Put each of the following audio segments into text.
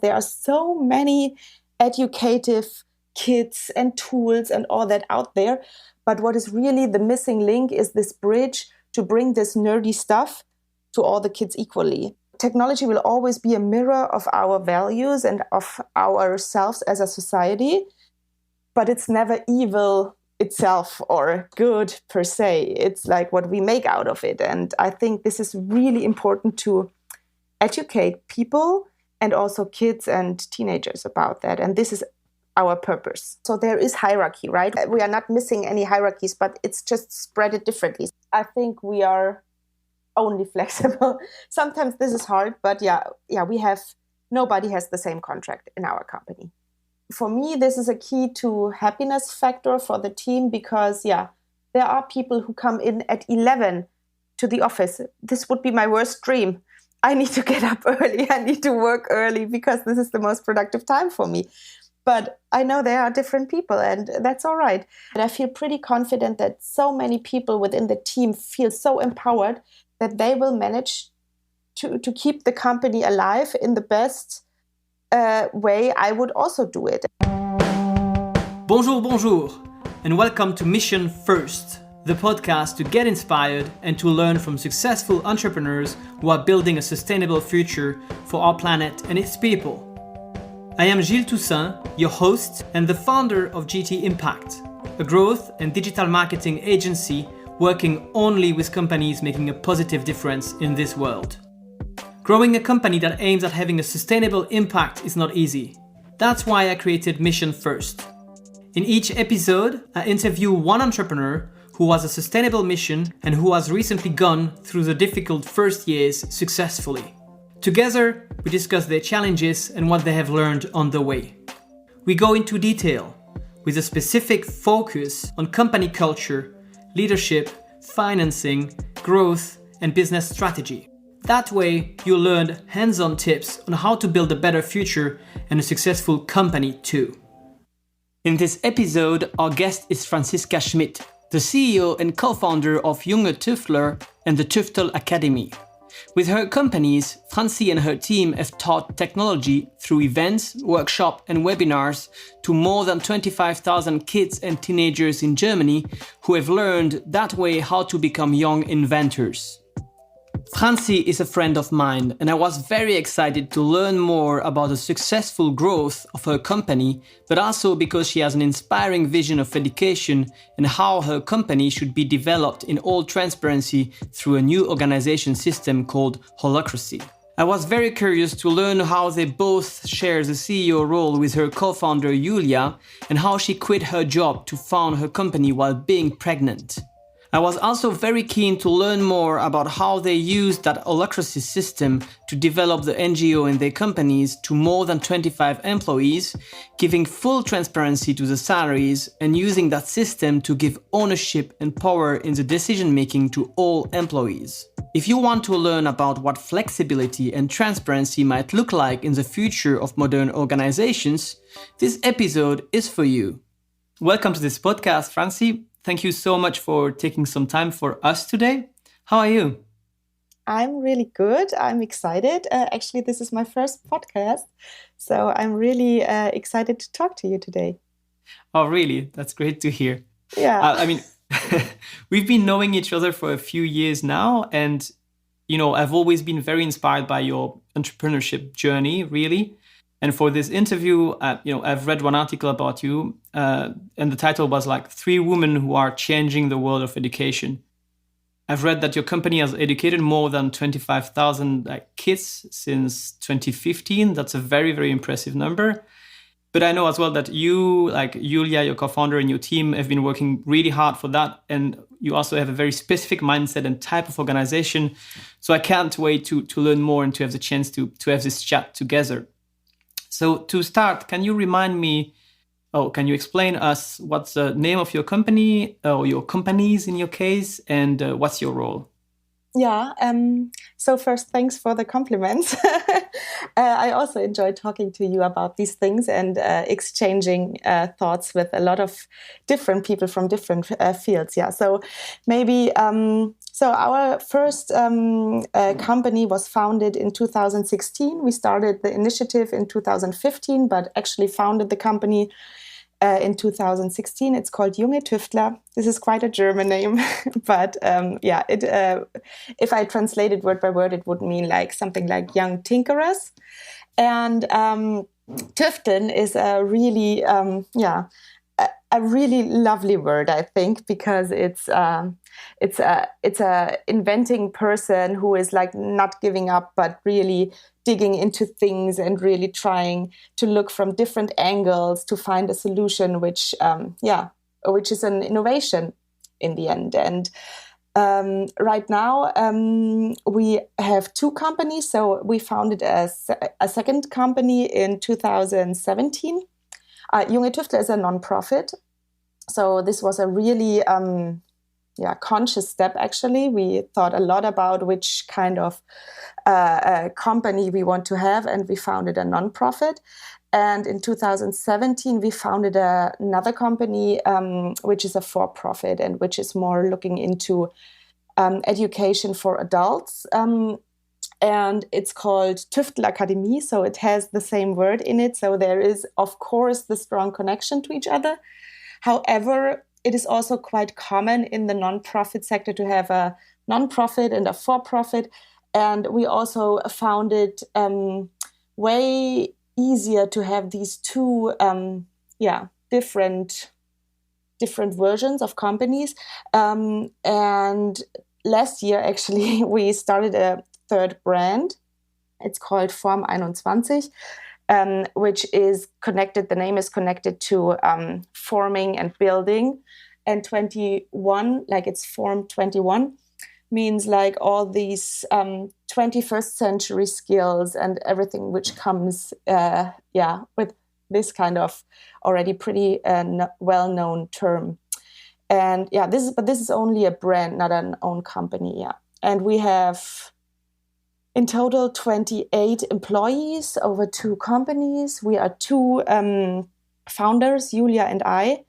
There are so many educative kits and tools and all that out there. But what is really the missing link is this bridge to bring this nerdy stuff to all the kids equally. Technology will always be a mirror of our values and of ourselves as a society, but it's never evil itself or good per se. It's like what we make out of it. And I think this is really important to educate people and also kids and teenagers about that. And this is our purpose. So there is hierarchy, right? We are not missing any hierarchies, but it's just spread it differently. I think we are only flexible. Sometimes this is hard, but nobody has the same contract in our company. For me, this is a key to happiness factor for the team because, there are people who come in at 11 to the office. This would be my worst dream. I need to get up early. I need to work early because this is the most productive time for me. But I know there are different people and that's all right. And I feel pretty confident that so many people within the team feel so empowered that they will manage to keep the company alive in the best way I would also do it. Bonjour, and welcome to Mission First, the podcast to get inspired and to learn from successful entrepreneurs who are building a sustainable future for our planet and its people. I am Gilles Toussaint, your host and the founder of GT Impact, a growth and digital marketing agency working only with companies making a positive difference in this world. Growing a company that aims at having a sustainable impact is not easy. That's why I created Mission First. In each episode, I interview one entrepreneur who has a sustainable mission and who has recently gone through the difficult first years successfully. Together, we discuss their challenges and what they have learned on the way. We go into detail with a specific focus on company culture, leadership, financing, growth, and business strategy. That way, you'll learn hands-on tips on how to build a better future and a successful company too. In this episode, our guest is Franziska Schmid, the CEO and co-founder of Junge Tüftler and the Tüftel Akademie. With her companies, Franzi and her team have taught technology through events, workshops and webinars to more than 25,000 kids and teenagers in Germany who have learned that way how to become young inventors. Franzi is a friend of mine and I was very excited to learn more about the successful growth of her company, but also because she has an inspiring vision of education and how her company should be developed in all transparency through a new organization system called holacracy. I was very curious to learn how they both share the CEO role with her co-founder Julia and how she quit her job to found her company while being pregnant. I was also very keen to learn more about how they used that holacracy system to develop the NGO in their companies to more than 25 employees, giving full transparency to the salaries and using that system to give ownership and power in the decision-making to all employees. If you want to learn about what flexibility and transparency might look like in the future of modern organizations, this episode is for you. Welcome to this podcast, Franzi. Thank you so much for taking some time for us today. How are you? I'm really good. I'm excited. Actually, this is my first podcast, so I'm really excited to talk to you today. Oh, really? That's great to hear. Yeah. We've been knowing each other for a few years now, and I've always been very inspired by your entrepreneurship journey, really. And for this interview, I've read one article about you, and the title was like 3 women who are changing the world of education. I've read that your company has educated more than 25,000 kids since 2015. That's a very, very impressive number. But I know as well that you, like Julia, your co-founder, and your team have been working really hard for that. And you also have a very specific mindset and type of organization. So I can't wait to learn more and to have the chance to have this chat together. So to start, can you explain us what's the name of your company or your companies in your case, and what's your role? Yeah. So first, thanks for the compliments. I also enjoy talking to you about these things and exchanging thoughts with a lot of different people from different fields. Yeah. So maybe So our first company was founded in 2016. We started the initiative in 2015, but actually founded the company in 2016. It's called Junge Tüftler. This is quite a German name, but if I translate it word by word, it would mean like something like young tinkerers. And Tüfteln is a really, a really lovely word, I think, because it's a inventing person who is like not giving up, but really digging into things and really trying to look from different angles to find a solution, which is an innovation in the end. And right now we have two companies. So we founded a second company in 2017. Junge Tüftler is a non-profit. So this was a really conscious step, actually. We thought a lot about which kind of company we want to have, and we founded a non-profit. And in 2017, we founded another company, which is a for-profit and which is more looking into education for adults. And it's called Tüftel Akademie, so it has the same word in it. So there is, of course, the strong connection to each other. However, it is also quite common in the non-profit sector to have a non-profit and a for-profit. And we also found it way easier to have these two different versions of companies. And last year, actually, we started a third brand. It's called Form 21, which is connected. The name is connected to forming and building. And 21, like it's Form 21, means like all these 21st century skills and everything which comes with this kind of already pretty well-known term. And this is only a brand, not an own company. Yeah. And we have in total 28 employees over two companies. We are two founders, Julia and I.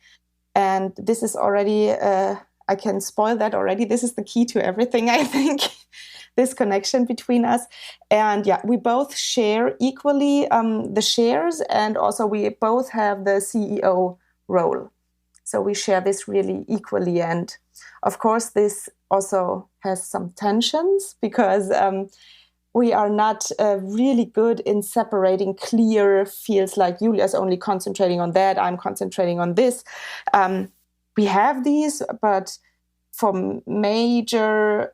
And this is already, I can spoil that already. This is the key to everything, I think, this connection between us. And we both share equally the shares, and also we both have the CEO role. So we share this really equally. And of course, this also has some tensions because we are not really good in separating clear fields, like Julia's only concentrating on that, I'm concentrating on this. We have these, but for major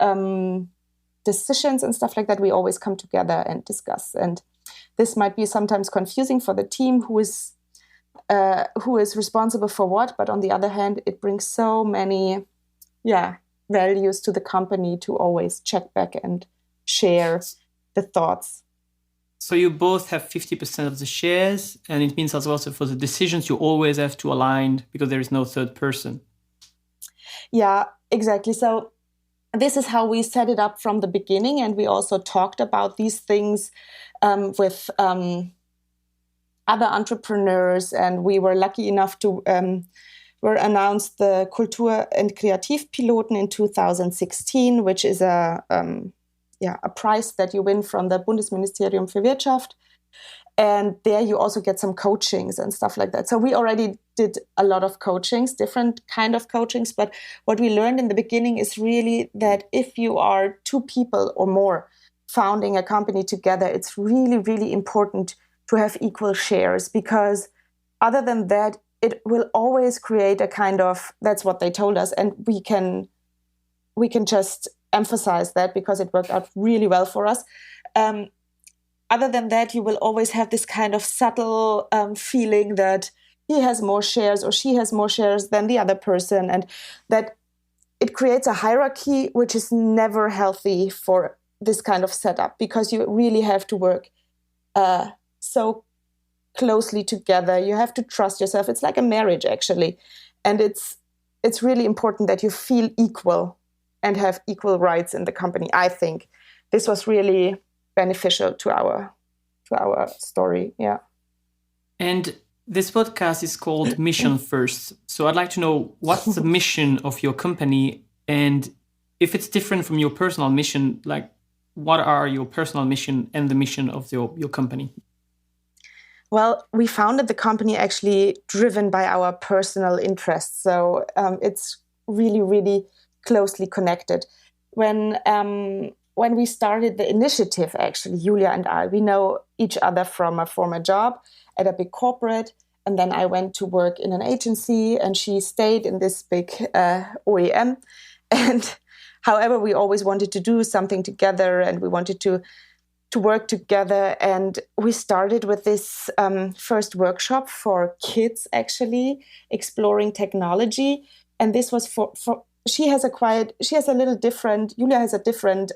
decisions and stuff like that, we always come together and discuss. And this might be sometimes confusing for the team who is responsible for what, but on the other hand, it brings so many values to the company to always check back and share the thoughts. So you both have 50% of the shares, and it means as well for the decisions you always have to align because there is no third person. Yeah, exactly. So this is how we set it up from the beginning, and we also talked about these things with other entrepreneurs, and we were lucky enough to were announced the Kultur- und Kreativpiloten in 2016, which is a prize that you win from the Bundesministerium für Wirtschaft. And there you also get some coachings and stuff like that. So we already did a lot of coachings, different kind of coachings. But what we learned in the beginning is really that if you are two people or more founding a company together, it's really, really important to have equal shares, because other than that, it will always create a kind of, that's what they told us. And we can just emphasize that because it worked out really well for us. Other than that, you will always have this kind of subtle feeling that he has more shares or she has more shares than the other person, and that it creates a hierarchy which is never healthy for this kind of setup, because you really have to work so closely together. You have to trust yourself. It's like a marriage, actually. And it's really important that you feel equal and have equal rights in the company. I think this was really beneficial to our story. Yeah. And this podcast is called Mission First. So I'd like to know, what's the mission of your company, and if it's different from your personal mission, like what are your personal mission and the mission of your company? Well, we founded the company actually driven by our personal interests. So it's really, really closely connected. When we started the initiative, actually, Julia and I, we know each other from a former job at a big corporate. And then I went to work in an agency and she stayed in this big OEM. And however, we always wanted to do something together and we wanted to work together. And we started with this first workshop for kids, actually, exploring technology. And this was for Julia has a different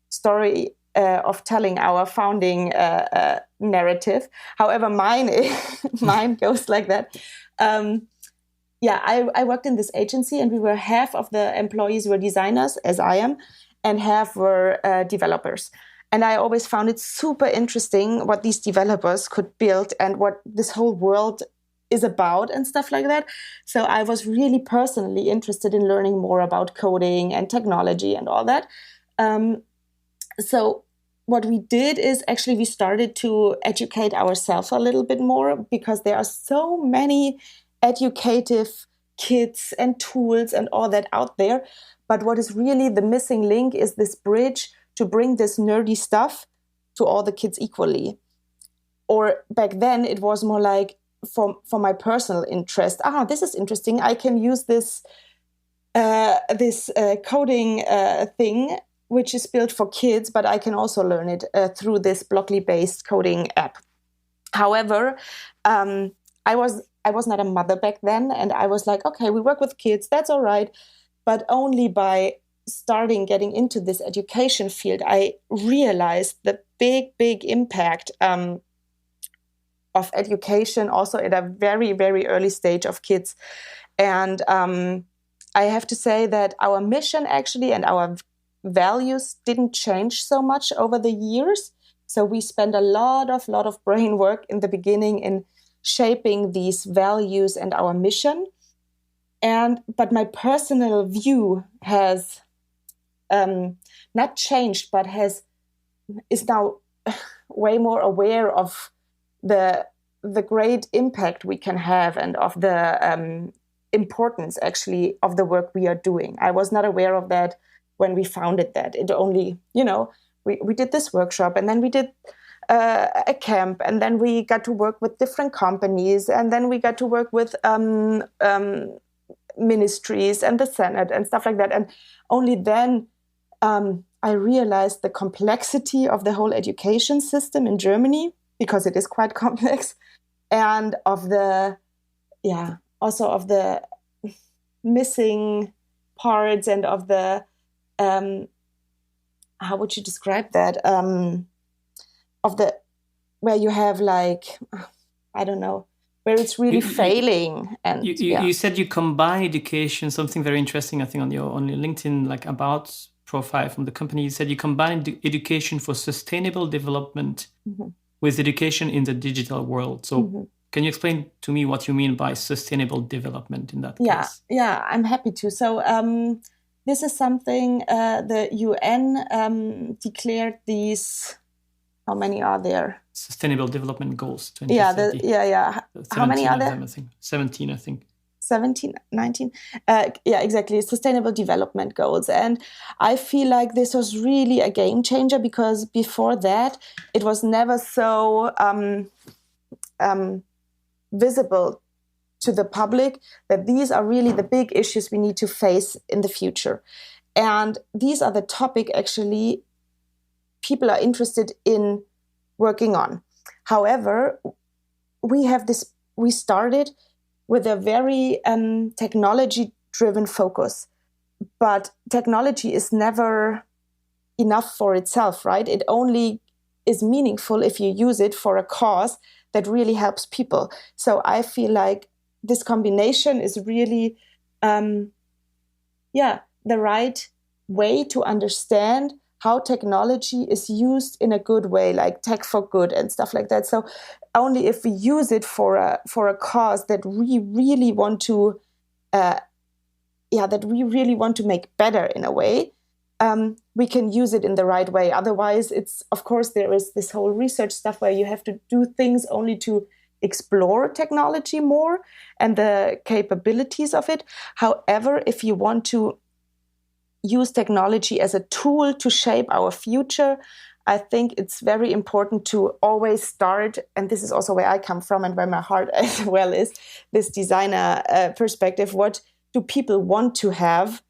story of telling our founding narrative. However, mine goes like that. I worked in this agency and we were half of the employees were designers, as I am, and half were developers. And I always found it super interesting what these developers could build and what this whole world is about and stuff like that. So I was really personally interested in learning more about coding and technology and all that. So what we did is actually we started to educate ourselves a little bit more because there are so many educative kits and tools and all that out there. But what is really the missing link is this bridge to bring this nerdy stuff to all the kids equally. Or back then it was more like for my personal interest. This is interesting. I can use this coding thing, which is built for kids, but I can also learn it through this Blockly-based coding app. However, I was not a mother back then, and I was like, okay, we work with kids, that's all right. But only by getting into this education field, I realized the big impact of education also at a very, very early stage of kids. And I have to say that our mission actually and our values didn't change so much over the years. So we spent a lot of brain work in the beginning in shaping these values and our mission. But my personal view has not changed, but is now way more aware of the great impact we can have and of the importance actually of the work we are doing. I was not aware of that when we founded that. It only, we did this workshop and then we did a camp and then we got to work with different companies and then we got to work with ministries and the Senate and stuff like that. And only then I realized the complexity of the whole education system in Germany, because it is quite complex, and also of the missing parts and of the how would you describe that? Where you have like, I don't know, where it's really failing. And you said you combine education, something very interesting, I think, on your LinkedIn, like about profile from the company. You said you combine education for sustainable development with education in the digital world. So can you explain to me what you mean by sustainable development in that case? Yeah, I'm happy to. So this is something the UN declared these. How many are there? Sustainable Development Goals 2030. How many are there? 17, I think. 17, 19? Yeah, exactly. Sustainable Development Goals. And I feel like this was really a game changer because before that, it was never so visible to the public that these are really the big issues we need to face in the future. And these are the topic actually people are interested in working on. However, we started with a very technology-driven focus. But technology is never enough for itself, right? It only is meaningful if you use it for a cause that really helps people. So I feel like this combination is really, the right way to understand how technology is used in a good way, like tech for good and stuff like that. So only if we use it for a cause that we really want to that we really want to make better in a way, we can use it in the right way. Otherwise, it's, of course, there is this whole research stuff where you have to do things only to explore technology more and the capabilities of it. However, if you want to use technology as a tool to shape our future, I think it's very important to always start, and this is also where I come from and where my heart as well is, this designer perspective. What do people want to have?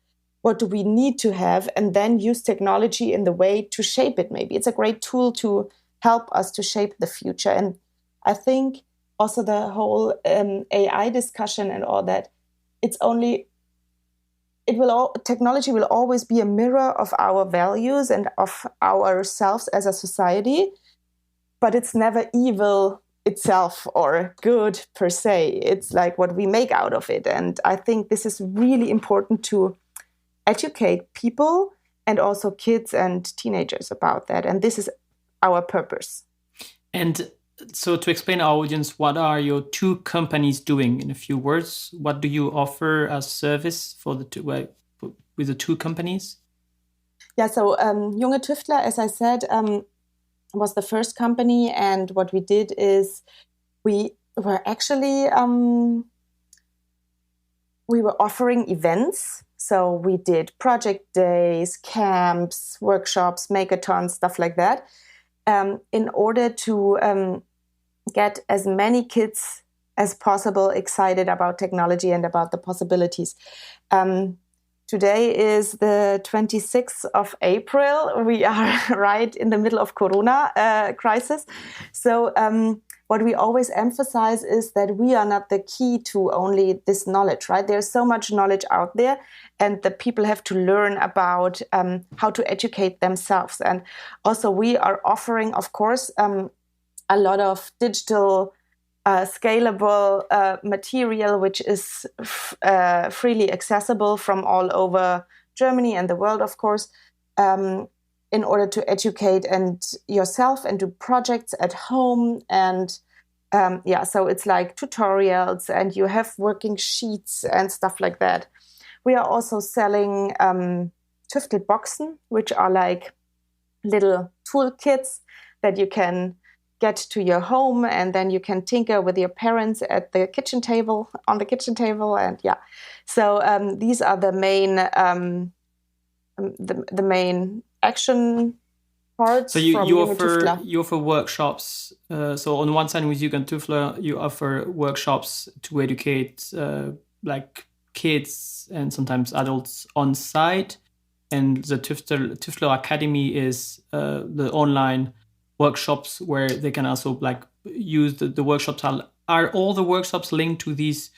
What do we need to have? And then use technology in the way to shape it. Maybe it's a great tool to help us to shape the future. And I think also the whole AI discussion and all that, technology will always be a mirror of our values and of ourselves as a society, but it's never evil itself or good per se. It's like what we make out of it. And I think this is really important to educate people and also kids and teenagers about that. And this is our purpose. And so to explain to our audience, what are your two companies doing in a few words? What do you offer as service for the two, with the two companies? Yeah, so Junge Tüftler, as I said, was the first company. And what we did is we were actually, we were offering events. So we did project days, camps, workshops, makeathons, stuff like that. In order to get as many kids as possible excited about technology and about the possibilities. Today is the 26th of April. We are right in the middle of Corona crisis. So what we always emphasize is that we are not the key to only this knowledge, right? There's so much knowledge out there, and the people have to learn about how to educate themselves. And also we are offering, of course, a lot of digital scalable material, which is freely accessible from all over Germany and the world, of course, in order to educate and yourself and do projects at home. And so it's like tutorials, and you have working sheets and stuff like that. We are also selling Tüftel boxen, which are like little toolkits that you can get to your home, and then you can tinker with your parents at the kitchen table, on the kitchen table. And so these are the main the main action parts. So you offer workshops. So on one side with Junge Tüftler, you offer workshops to educate like kids and sometimes adults on site, and the Tüftel Akademie is the online workshops where they can also like use the workshops. Are all the workshops linked to these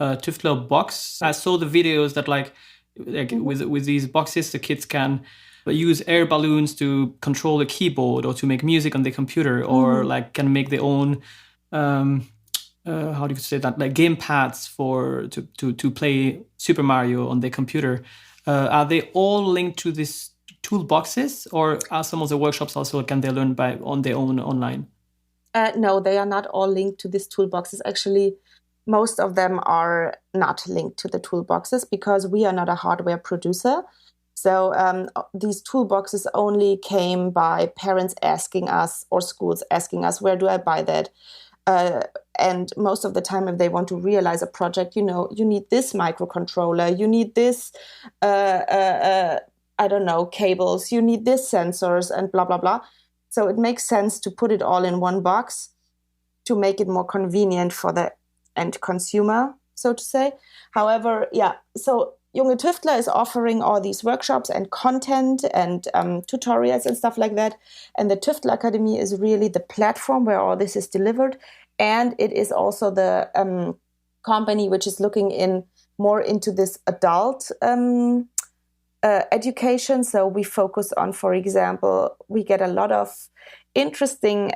Tüftler box? I saw the videos that like with these boxes, the kids can use air balloons to control the keyboard or to make music on the computer, or like can make their own how do you say that, like game pads to play Super Mario on their computer. Are they all linked to this toolboxes, or are some of the workshops also, can they learn on their own online? No, they are not all linked to these toolboxes. Actually, most of them are not linked to the toolboxes because we are not a hardware producer. So these toolboxes only came by parents asking us or schools asking us, where do I buy that? And most of the time, if they want to realize a project, you need this microcontroller, you need this, I don't know, cables, you need this sensors and blah, blah, blah. So it makes sense to put it all in one box to make it more convenient for the end consumer, so to say. However, so Junge Tüftler is offering all these workshops and content and tutorials and stuff like that. And the Tüftel Akademie is really the platform where all this is delivered. And it is also the company which is looking more into this adult education. So we focus on, for example, we get a lot of interesting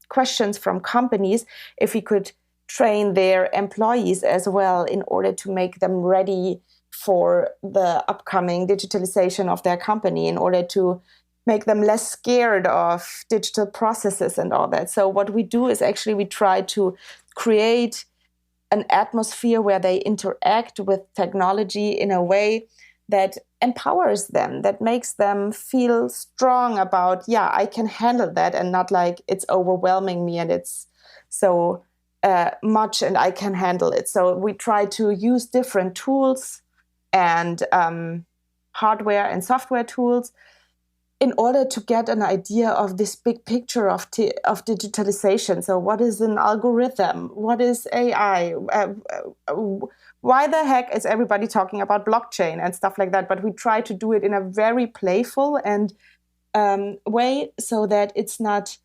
questions from companies if we could train their employees as well in order to make them ready for the upcoming digitalization of their company, in order to make them less scared of digital processes and all that. So what we do is actually we try to create an atmosphere where they interact with technology in a way that empowers them, that makes them feel strong about, I can handle that, and not like it's overwhelming me and it's so much and I can handle it. So we try to use different tools and hardware and software tools in order to get an idea of this big picture of digitalization. So what is an algorithm? What is AI? Why the heck is everybody talking about blockchain and stuff like that? But we try to do it in a very playful and way, so that it's not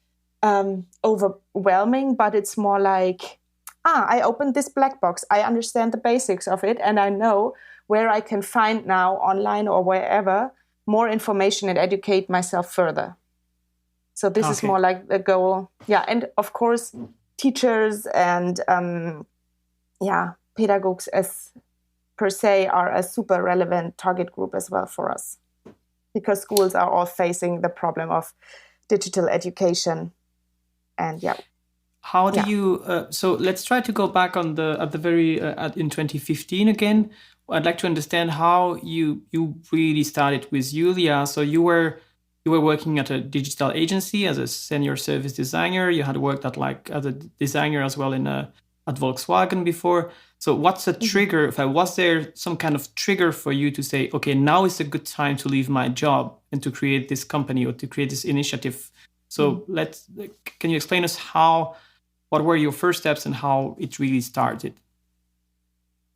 overwhelming, but it's more like, I opened this black box. I understand the basics of it, and I know where I can find now online or wherever more information and educate myself further. So this is more like the goal. Yeah, and of course, teachers and pedagogues as per se are a super relevant target group as well for us, because schools are all facing the problem of digital education. And how do you? So let's try to go back on in 2015 again. I'd like to understand how you really started with Julia. So you were working at a digital agency as a senior service designer. You had worked as a designer as well at Volkswagen before. So what's the trigger? Was there some kind of trigger for you to say, okay, now is a good time to leave my job and to create this company or to create this initiative? So can you explain us what were your first steps and how it really started?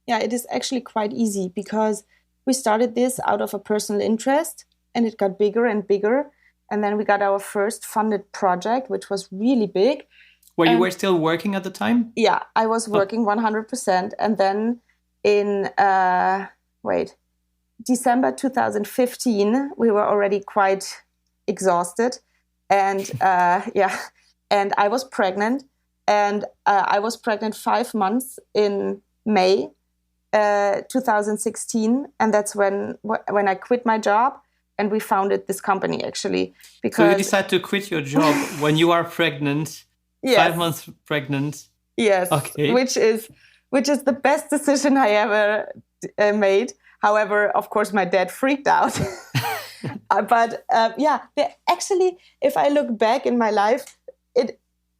Yeah, it is actually quite easy, because we started this out of a personal interest, and it got bigger and bigger. And then we got our first funded project, which was really big. You were still working at the time? Yeah, I was working 100%. And then in, December 2015, we were already quite exhausted. And and I was pregnant. And I was pregnant 5 months in May 2016, and that's when I quit my job and we founded this company, actually. Because so you decided to quit your job when you are pregnant, yes. 5 months pregnant. Yes, okay. Which is the best decision I ever made. However, of course, my dad freaked out. But actually, if I look back in my life,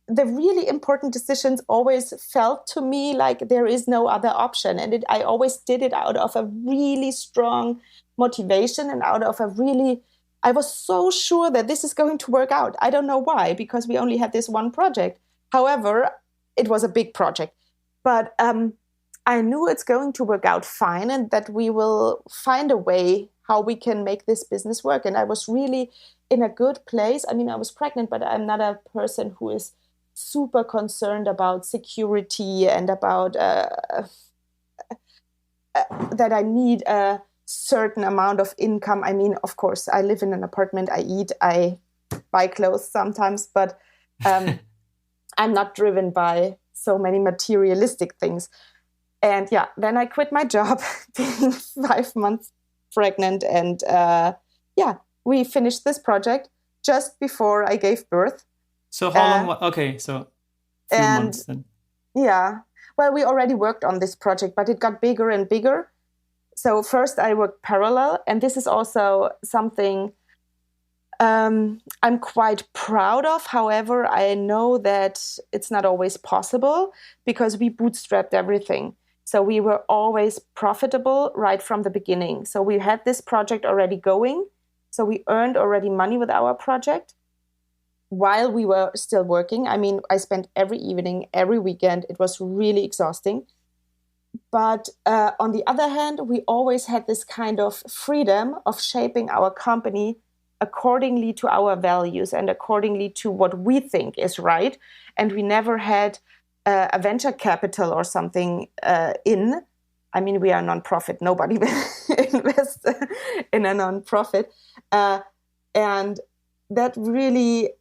the really important decisions always felt to me like there is no other option. And I always did it out of a really strong motivation and out of I was so sure that this is going to work out. I don't know why, because we only had this one project. However, it was a big project. But I knew it's going to work out fine and that we will find a way how we can make this business work. And I was really in a good place. I mean, I was pregnant, but I'm not a person who is super concerned about security and about that I need a certain amount of income. I mean, of course, I live in an apartment, I eat, I buy clothes sometimes, but I'm not driven by so many materialistic things. And then I quit my job being 5 months pregnant. And we finished this project just before I gave birth. So how long? Okay, so a few months then. Yeah. Well, we already worked on this project, but it got bigger and bigger. So first I worked parallel, and this is also something I'm quite proud of. However, I know that it's not always possible because we bootstrapped everything. So we were always profitable right from the beginning. So we had this project already going. So we earned already money with our project while we were still working. I mean, I spent every evening, every weekend. It was really exhausting. But on the other hand, we always had this kind of freedom of shaping our company accordingly to our values and accordingly to what we think is right. And we never had a venture capital or something in. I mean, we are a non-profit. Nobody will invest in a non-profit. And that really,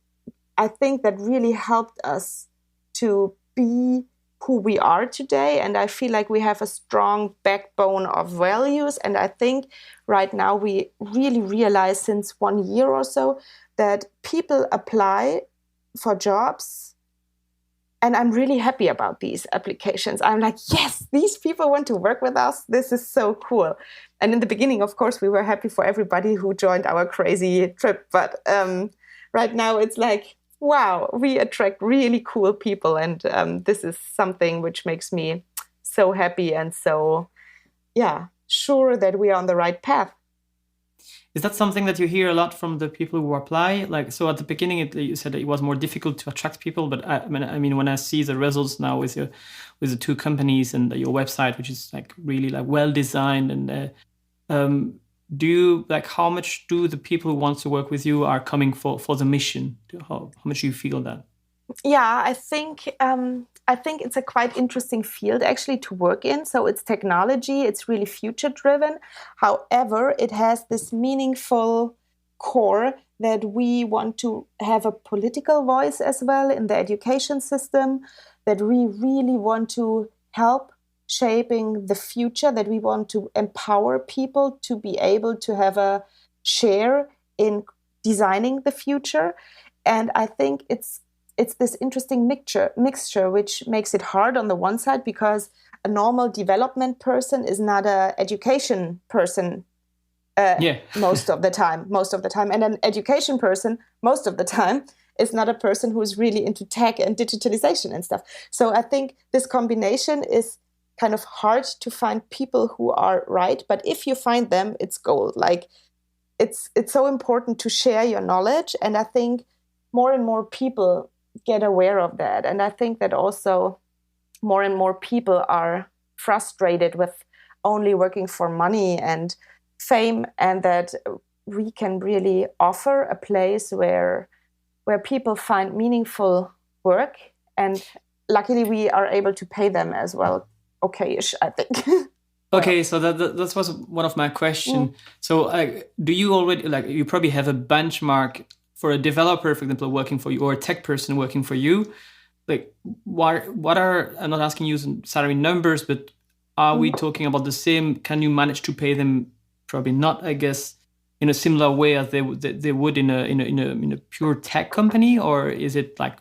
I think that really helped us to be who we are today. And I feel like we have a strong backbone of values. And I think right now we really realize since 1 year or so that people apply for jobs And I'm really happy about these applications. I'm like, yes, these people want to work with us. This is so cool. And in the beginning, of course, we were happy for everybody who joined our crazy trip. But right now it's like, wow, we attract really cool people. And this is something which makes me so happy and so, sure that we are on the right path. Is that something that you hear a lot from the people who apply? Like, so at the beginning, you said it was more difficult to attract people, but I mean, when I see the results now with the two companies and your website, which is like really like well designed, and do you like how much do the people who want to work with you are coming for the mission? How much do you feel that? Yeah, I think it's a quite interesting field actually to work in. So it's technology, it's really future driven. However, it has this meaningful core that we want to have a political voice as well in the education system, that we really want to help shaping the future, that we want to empower people to be able to have a share in designing the future. And I think it's this interesting mixture, which makes it hard on the one side because a normal development person is not an education person most of the time. And an education person most of the time is not a person who is really into tech and digitalization and stuff. So I think this combination is kind of hard to find people who are right. But if you find them, it's gold. Like it's so important to share your knowledge. And I think more and more people get aware of that. And I think that also more and more people are frustrated with only working for money and fame, and that we can really offer a place where people find meaningful work. And luckily we are able to pay them as well. Okay-ish, I think. Okay, so that was one of my questions. So do you already, like, you probably have a benchmark for a developer, for example, working for you, or a tech person working for you? Like, what are, I'm not asking you some salary numbers, but are we talking about the same? Can you manage to pay them? Probably not, I guess, in a similar way as they would in a pure tech company, or is it like,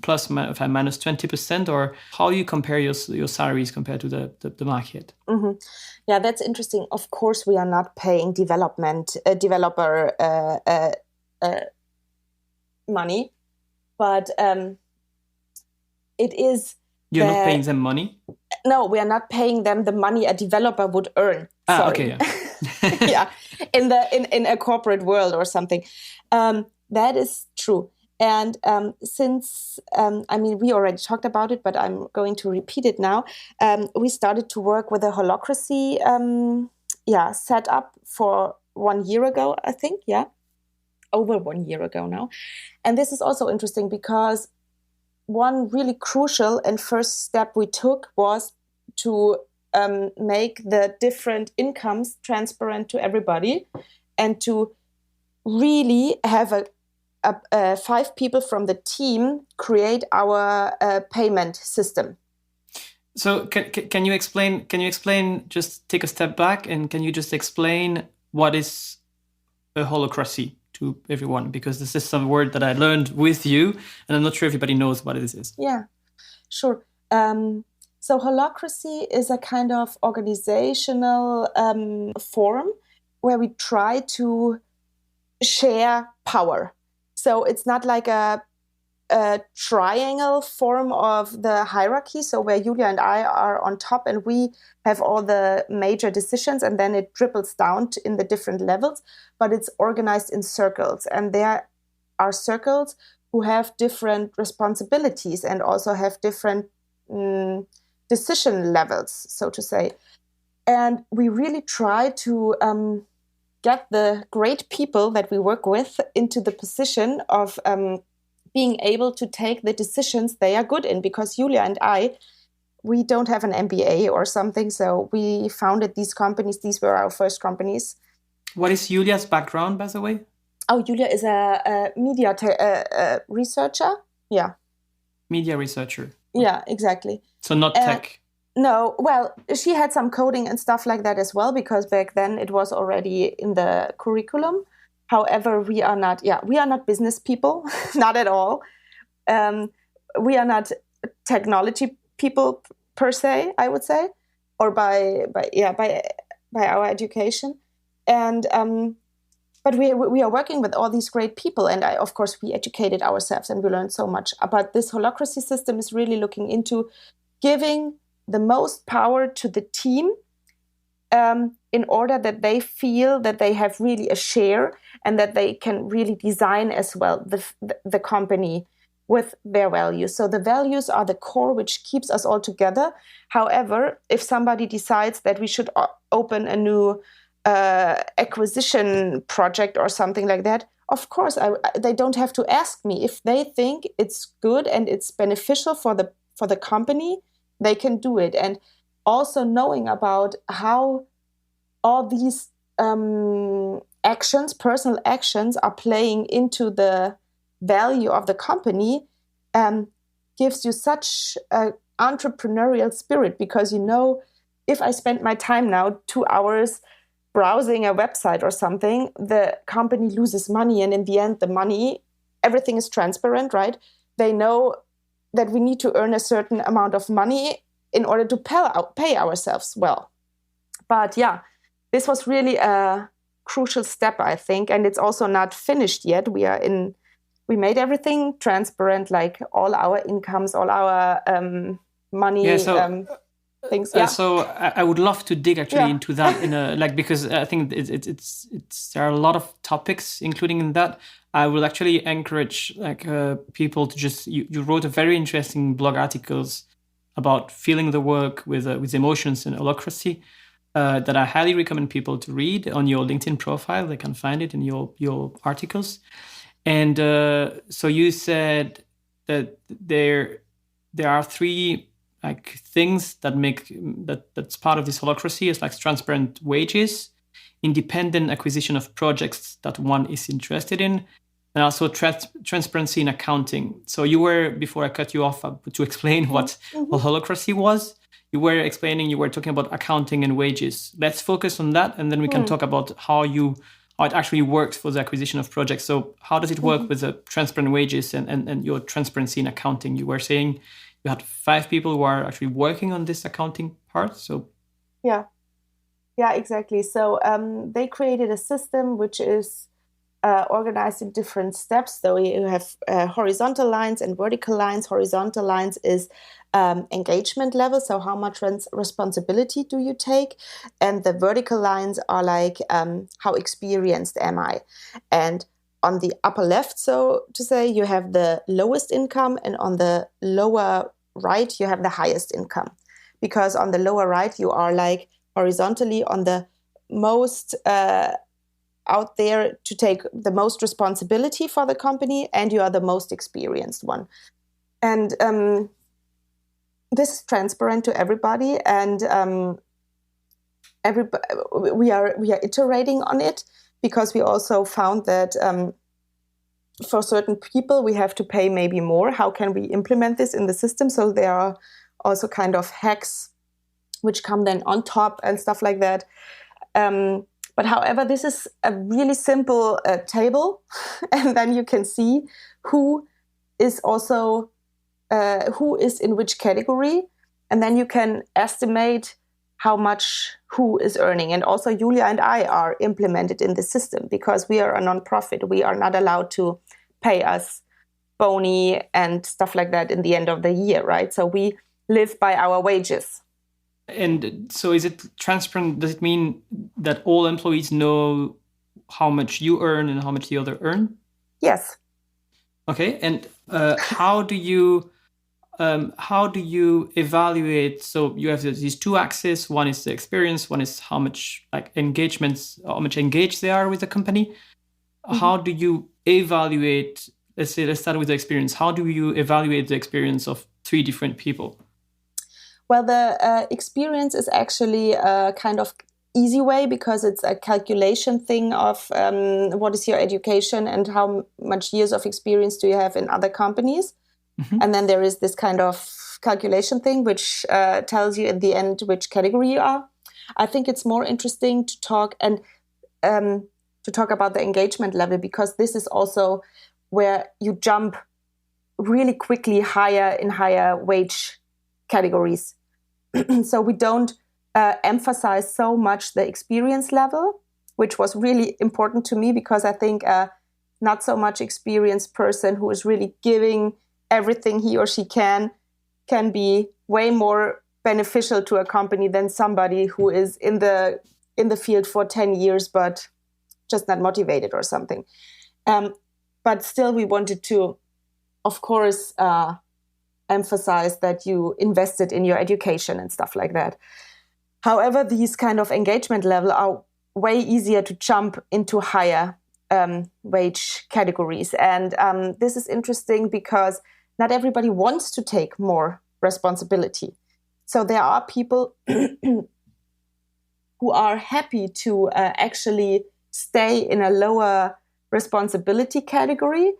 plus minus 20%, or how you compare your salaries compared to the market? Mm-hmm. Yeah, that's interesting. Of course, we are not paying developer money, but it is. You're not paying them money? No, we are not paying them the money a developer would earn. Okay, yeah. Yeah, in a corporate world or something. That is true. And since, we already talked about it, but I'm going to repeat it now. We started to work with a holacracy set up for 1 year ago, I think. Yeah, over 1 year ago now. And this is also interesting because one really crucial and first step we took was to make the different incomes transparent to everybody, and to really have a 5 people from the team create our payment system. So can you explain? Just take a step back, and can you just explain what is a holacracy to everyone? Because this is some word that I learned with you, and I'm not sure everybody knows what it is. Yeah, sure. So holacracy is a kind of organizational form where we try to share power. So it's not like a triangle form of the hierarchy, so where Julia and I are on top and we have all the major decisions, and then it dribbles down in the different levels, but it's organized in circles. And there are circles who have different responsibilities and also have different decision levels, so to say. And we really try to get the great people that we work with into the position of being able to take the decisions they are good in. Because Julia and I, we don't have an MBA or something, so we founded these companies. These were our first companies. What is Julia's background, by the way? Oh, Julia is a media researcher. Yeah. Media researcher. Yeah, exactly. So not tech. No, well, she had some coding and stuff like that as well, because back then it was already in the curriculum. However, we are not business people, not at all. We are not technology people per se, I would say, or by our education. And but we are working with all these great people, and of course we educated ourselves and we learned so much. But this holacracy system is really looking into giving the most power to the team, in order that they feel that they have really a share and that they can really design as well the company with their values. So the values are the core which keeps us all together. However, if somebody decides that we should open a new acquisition project or something like that, of course they don't have to ask me. If they think it's good and it's beneficial for the company, they can do it. And also knowing about how all these actions, personal actions, are playing into the value of the company, gives you such an entrepreneurial spirit, because if I spend my time now 2 hours browsing a website or something, the company loses money, and in the end, the money, everything is transparent, right? They know that we need to earn a certain amount of money in order to pay ourselves well. But yeah, this was really a crucial step, I think, and it's also not finished yet. We made everything transparent, like all our incomes, all our money. Yeah, things. Yeah. So I would love to dig actually into that because I think it's there are a lot of topics including in that. I will actually encourage people to just you wrote a very interesting blog articles about feeling the work with emotions and holacracy that I highly recommend people to read on your LinkedIn profile. They can find it in your articles. And so you said that there are 3 things that's part of this holacracy, is like transparent wages, independent acquisition of projects that one is interested in, and also transparency in accounting. So you were, before I cut you off to explain what holacracy was, you were talking about accounting and wages. Let's focus on that, and then we can talk about how it actually works for the acquisition of projects. So how does it work with the transparent wages and your transparency in accounting? You were saying you had 5 people who are actually working on this accounting part. So yeah, exactly. So they created a system which is organized in different steps. So you have horizontal lines and vertical lines. Horizontal lines is engagement level, so how much responsibility do you take? And the vertical lines are like how experienced am I? And on the upper left, so to say, you have the lowest income, and on the lower right, you have the highest income. Because on the lower right, you are like horizontally on the most out there to take the most responsibility for the company, and you are the most experienced one. And this is transparent to everybody, and we are iterating on it, because we also found that for certain people we have to pay maybe more. How can we implement this in the system? So there are also kind of hacks which come then on top and stuff like that. But however, this is a really simple table, and then you can see who is in which category, and then you can estimate how much who is earning. And also Julia and I are implemented in the system, because we are a non-profit. We are not allowed to pay us boni and stuff like that in the end of the year, right? So we live by our wages. And so is it transparent? Does it mean that all employees know how much you earn and how much the other earn? Yes. Okay. And how do you evaluate? So you have these 2 axes. One is the experience. One is how much engaged they are with the company. Mm-hmm. How do you evaluate? Let's start with the experience. How do you evaluate the experience of 3 different people? Well, the experience is actually a kind of easy way, because it's a calculation thing of what is your education and how much years of experience do you have in other companies. Mm-hmm. And then there is this kind of calculation thing which tells you in the end which category you are. I think it's more interesting to talk about the engagement level, because this is also where you jump really quickly hire in higher wage categories. So we don't emphasize so much the experience level, which was really important to me, because I think not so much experienced person who is really giving everything he or she can be way more beneficial to a company than somebody who is in the field for 10 years but just not motivated or something. But still, we wanted to, of course, emphasize that you invested in your education and stuff like that. However, these kind of engagement level are way easier to jump into higher wage categories. And this is interesting because not everybody wants to take more responsibility. So there are people who are happy to actually stay in a lower responsibility category,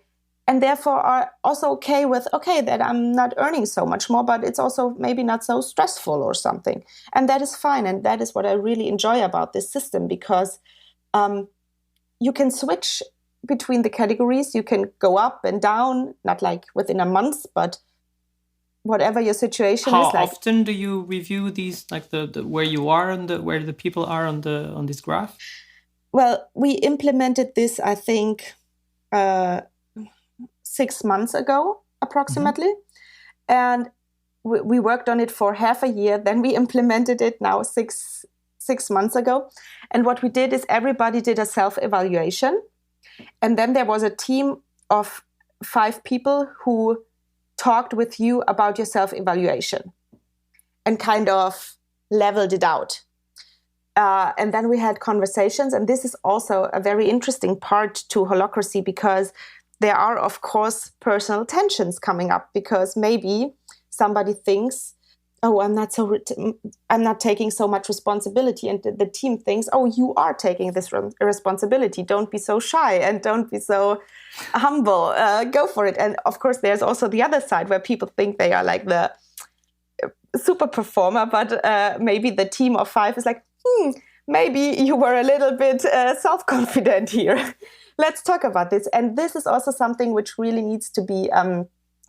and therefore are also okay with, that I'm not earning so much more, but it's also maybe not so stressful or something. And that is fine. And that is what I really enjoy about this system, because you can switch between the categories. You can go up and down, not like within a month, but whatever your situation is. How often do you review these, like the where you are and where the people are on this graph? Well, we implemented this, I think, 6 months ago, approximately. Mm-hmm. And we worked on it for half a year. Then we implemented it now six months ago. And what we did is everybody did a self-evaluation. And then there was a team of 5 people who talked with you about your self-evaluation and kind of leveled it out. And then we had conversations. And this is also a very interesting part to holacracy, because there are, of course, personal tensions coming up, because maybe somebody thinks, oh, I'm not taking so much responsibility. And the team thinks, oh, you are taking this responsibility. Don't be so shy and don't be so humble. Go for it. And of course, there's also the other side where people think they are like the super performer, but maybe the team of 5 is like, maybe you were a little bit self-confident here. Let's talk about this. And this is also something which really needs to be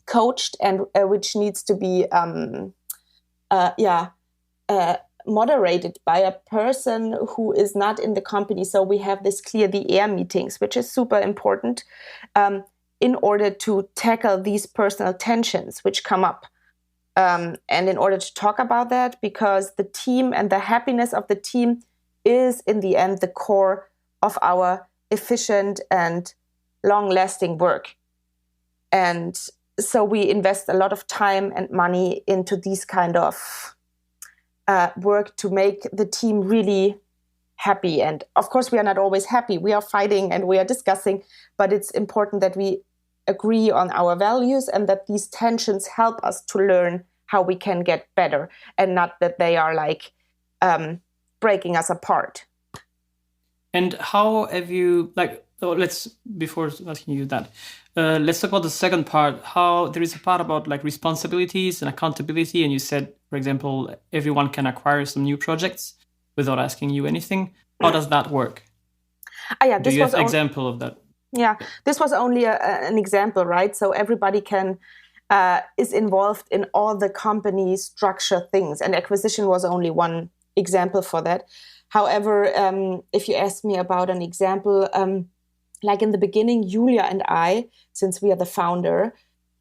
coached and which needs to be moderated by a person who is not in the company. So we have this clear the air meetings, which is super important in order to tackle these personal tensions which come up. And in order to talk about that, because the team and the happiness of the team is in the end the core of our efficient and long-lasting work. And so we invest a lot of time and money into these kind of work to make the team really happy. And of course, we are not always happy. We are fighting and we are discussing, but it's important that we agree on our values and that these tensions help us to learn how we can get better, and not that they are like breaking us apart. And how have you, before asking you that, let's talk about the second part. How there is a part about like responsibilities and accountability. And you said, for example, everyone can acquire some new projects without asking you anything. How does that work? Do you have an example of that? Yeah, this was only an example, right? So everybody is involved in all the company structure things. And acquisition was only one example for that. However, if you ask me about an example, like in the beginning, Julia and I, since we are the founder,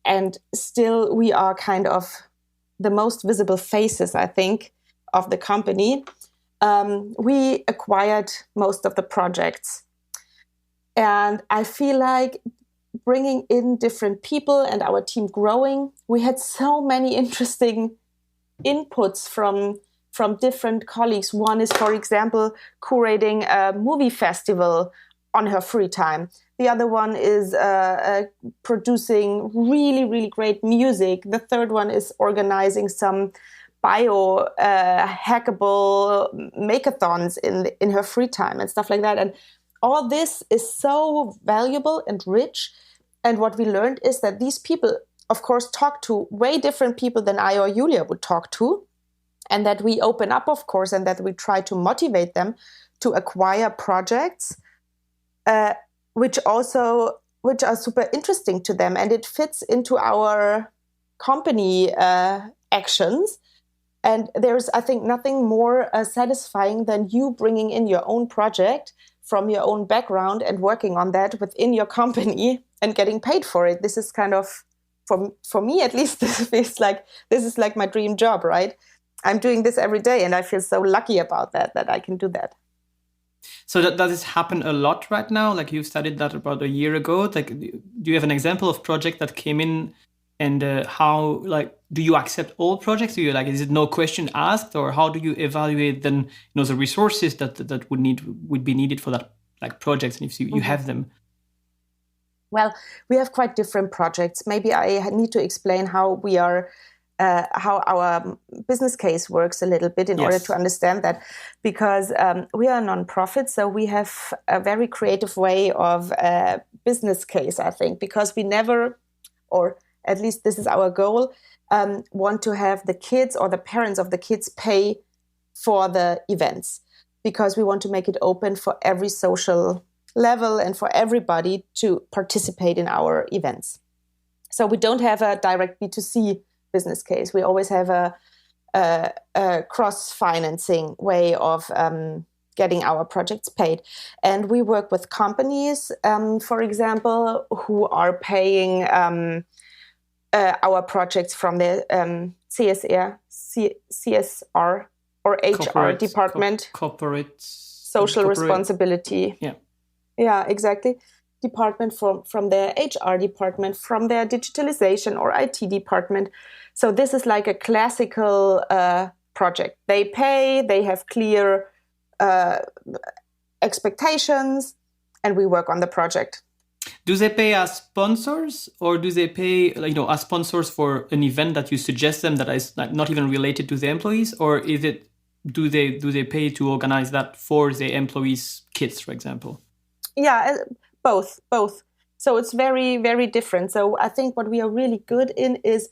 and still we are kind of the most visible faces, I think, of the company, we acquired most of the projects. And I feel like bringing in different people and our team growing, we had so many interesting inputs from different colleagues. One is, for example, curating a movie festival on her free time. The other one is producing really, really great music. The third one is organizing some hackable makeathons in her free time and stuff like that. And all this is so valuable and rich. And what we learned is that these people, of course, talk to way different people than I or Julia would talk to. And that we open up, of course, and that we try to motivate them to acquire projects, which also which are super interesting to them, and it fits into our company actions. And there's, I think, nothing more satisfying than you bringing in your own project from your own background and working on that within your company and getting paid for it. This is kind of, for me at least, this is like my dream job, right? I'm doing this every day, and I feel so lucky about that I can do that. So does this happen a lot right now? Like, you studied that about a year ago. Like, do you have an example of project that came in, and how, like, do you accept all projects? Do you, like, is it no question asked, or how do you evaluate then, the resources that would be needed for that, like, projects, and if you have them? Well, we have quite different projects. Maybe I need to explain how how our business case works a little bit in order to understand that, because we are a non-profit, so we have a very creative way of business case, I think, because we never, or at least this is our goal, want to have the kids or the parents of the kids pay for the events, because we want to make it open for every social level and for everybody to participate in our events. So we don't have a direct B2C business case. We always have a cross-financing way of getting our projects paid. And we work with companies, for example, who are paying our projects from the CSR or HR department. Corporate social responsibility. Yeah, exactly. Department from their HR department, from their digitalization or IT department. So this is like a classical project. They pay, they have clear expectations, and we work on the project. Do they pay as sponsors, or do they pay, as sponsors for an event that you suggest them that is not even related to the employees, or is it, do they pay to organize that for the employees' kids, for example? Yeah, both. So it's very, very different. So I think what we are really good in is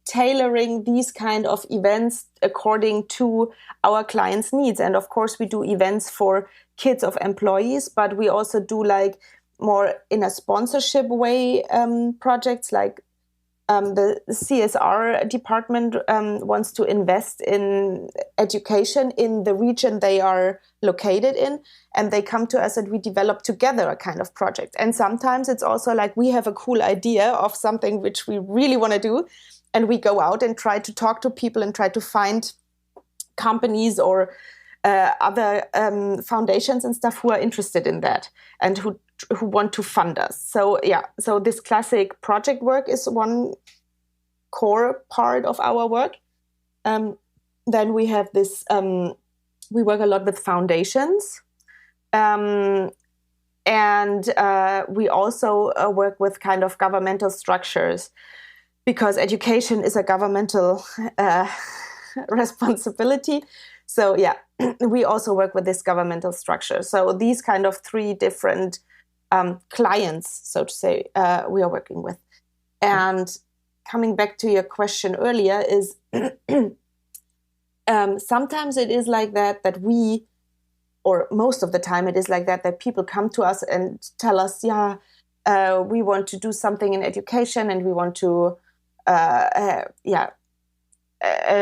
tailoring these kind of events according to our clients' needs. And of course, we do events for kids of employees, but we also do, like, more in a sponsorship way projects, like the CSR department wants to invest in education in the region they are located in, and they come to us and we develop together a kind of project. And sometimes it's also like we have a cool idea of something which we really want to do, and we go out and try to talk to people and try to find companies or other foundations and stuff who are interested in that and who want to fund us. So so this classic project work is one core part of our work. Then we have this, we work a lot with foundations. And we also work with kind of governmental structures, because education is a governmental responsibility. So we also work with this governmental structure. So these kind of three different clients, so to say, we are working with. And coming back to your question earlier is sometimes it is like that we, or most of the time it is like that people come to us and tell us, we want to do something in education and we want to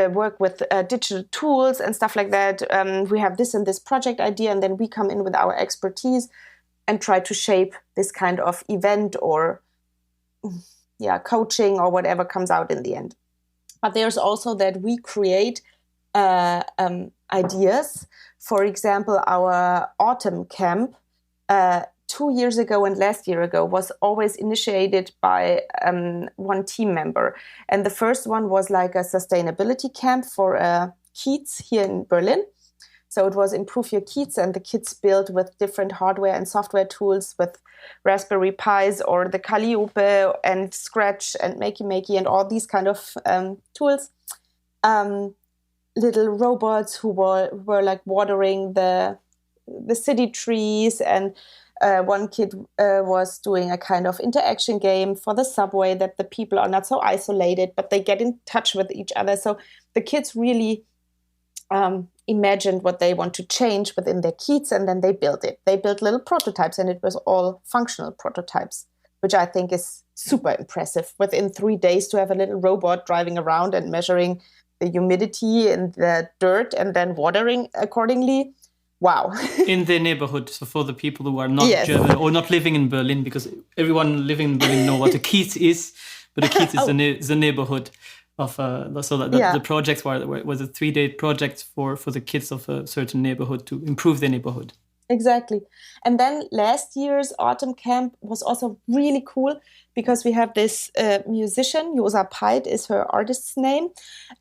work with digital tools and stuff like that. We have this and this project idea, and then we come in with our expertise and try to shape this kind of event or coaching or whatever comes out in the end. But there's also that we create ideas. For example, our autumn camp 2 years ago and last year ago was always initiated by one team member. And the first one was like a sustainability camp for kids here in Berlin. So it was Improve Your Kids, and the kids built with different hardware and software tools with Raspberry Pis or the Calliope and Scratch and Makey and all these kind of tools. Little robots who were like watering the city trees, and one kid was doing a kind of interaction game for the subway, that the people are not so isolated, but they get in touch with each other. So the kids really imagined what they want to change within their kids, and then they built it. They built little prototypes, and it was all functional prototypes, which I think is super impressive. Within 3 days to have a little robot driving around and measuring the humidity in the dirt and then watering accordingly. Wow. In the neighborhood, so for the people who are not German or not living in Berlin, because everyone living in Berlin know what a Kiez is, but a Kiez is the neighborhood of the projects was a 3-day project for the kids of a certain neighborhood to improve their neighborhood. Exactly. And then last year's autumn camp was also really cool because we have this musician, Josa Peit is her artist's name.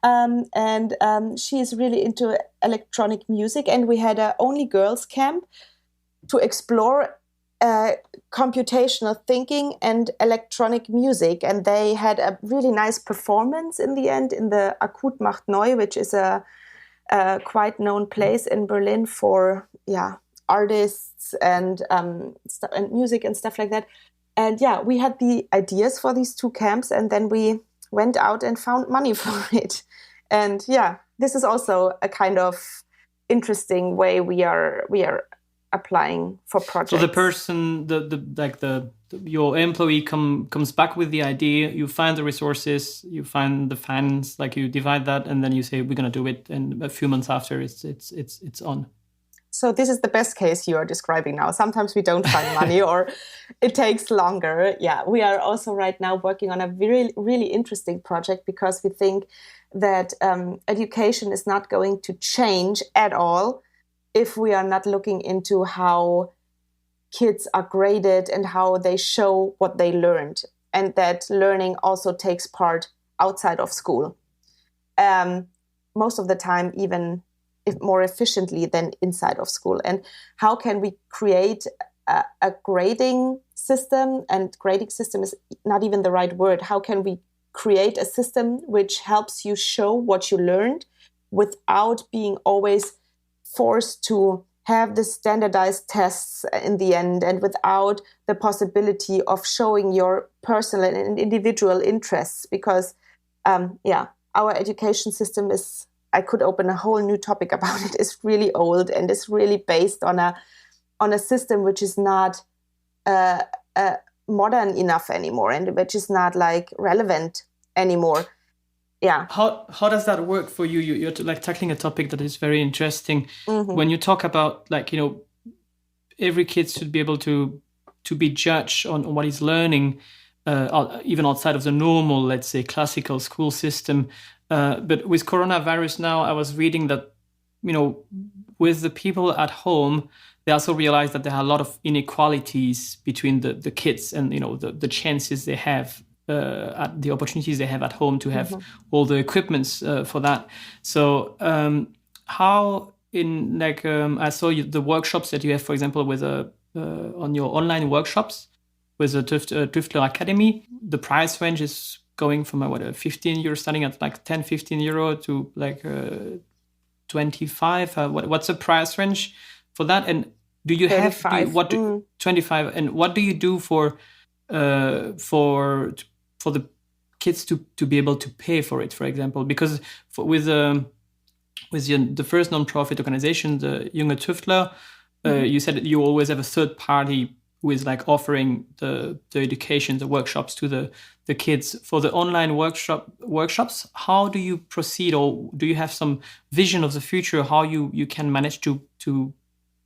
And she is really into electronic music. And we had a only girls camp to explore computational thinking and electronic music. And they had a really nice performance in the end in the Akut Macht Neu, which is a quite known place in Berlin for, artists and music and stuff like that. And we had the ideas for these 2 camps, and then we went out and found money for it. And this is also a kind of interesting way we are applying for projects. So the person, your employee comes back with the idea, you find the resources, you find the funds, like you divide that, and then you say we're gonna do it, and a few months after it's on. So this is the best case you are describing now. Sometimes we don't find money or it takes longer. Yeah, we are also right now working on a really, really interesting project because we think that education is not going to change at all if we are not looking into how kids are graded and how they show what they learned, and that learning also takes part outside of school. Most of the time, even more efficiently than inside of school. And how can we create a grading system? And grading system is not even the right word. How can we create a system which helps you show what you learned without being always forced to have the standardized tests in the end, and without the possibility of showing your personal and individual interests? Because, our education system is, I could open a whole new topic about it. It's really old and it's really based on a system which is not modern enough anymore, and which is not like relevant anymore. Yeah. How does that work for you? You're like tackling a topic that is very interesting. Mm-hmm. When you talk about every kid should be able to be judged on what he's learning, even outside of the normal, let's say, classical school system. But with coronavirus now, I was reading that, with the people at home, they also realized that there are a lot of inequalities between the kids and, the chances they have, at the opportunities they have at home to have all the equipments for that. So how I saw the workshops that you have, for example, with on your online workshops with the Tüftel Akademie, the price range is going from 15 euro, starting at like 10, 15 euro to like 25. What's the price range for that? And do you 25. 25? And what do you do for the kids to be able to pay for it, for example? Because with the first non-profit organization, the Junge Tüftler, you said that you always have a third party who is like offering the education, the workshops to the kids. For the online workshops, how do you proceed, or do you have some vision of the future, how you can manage to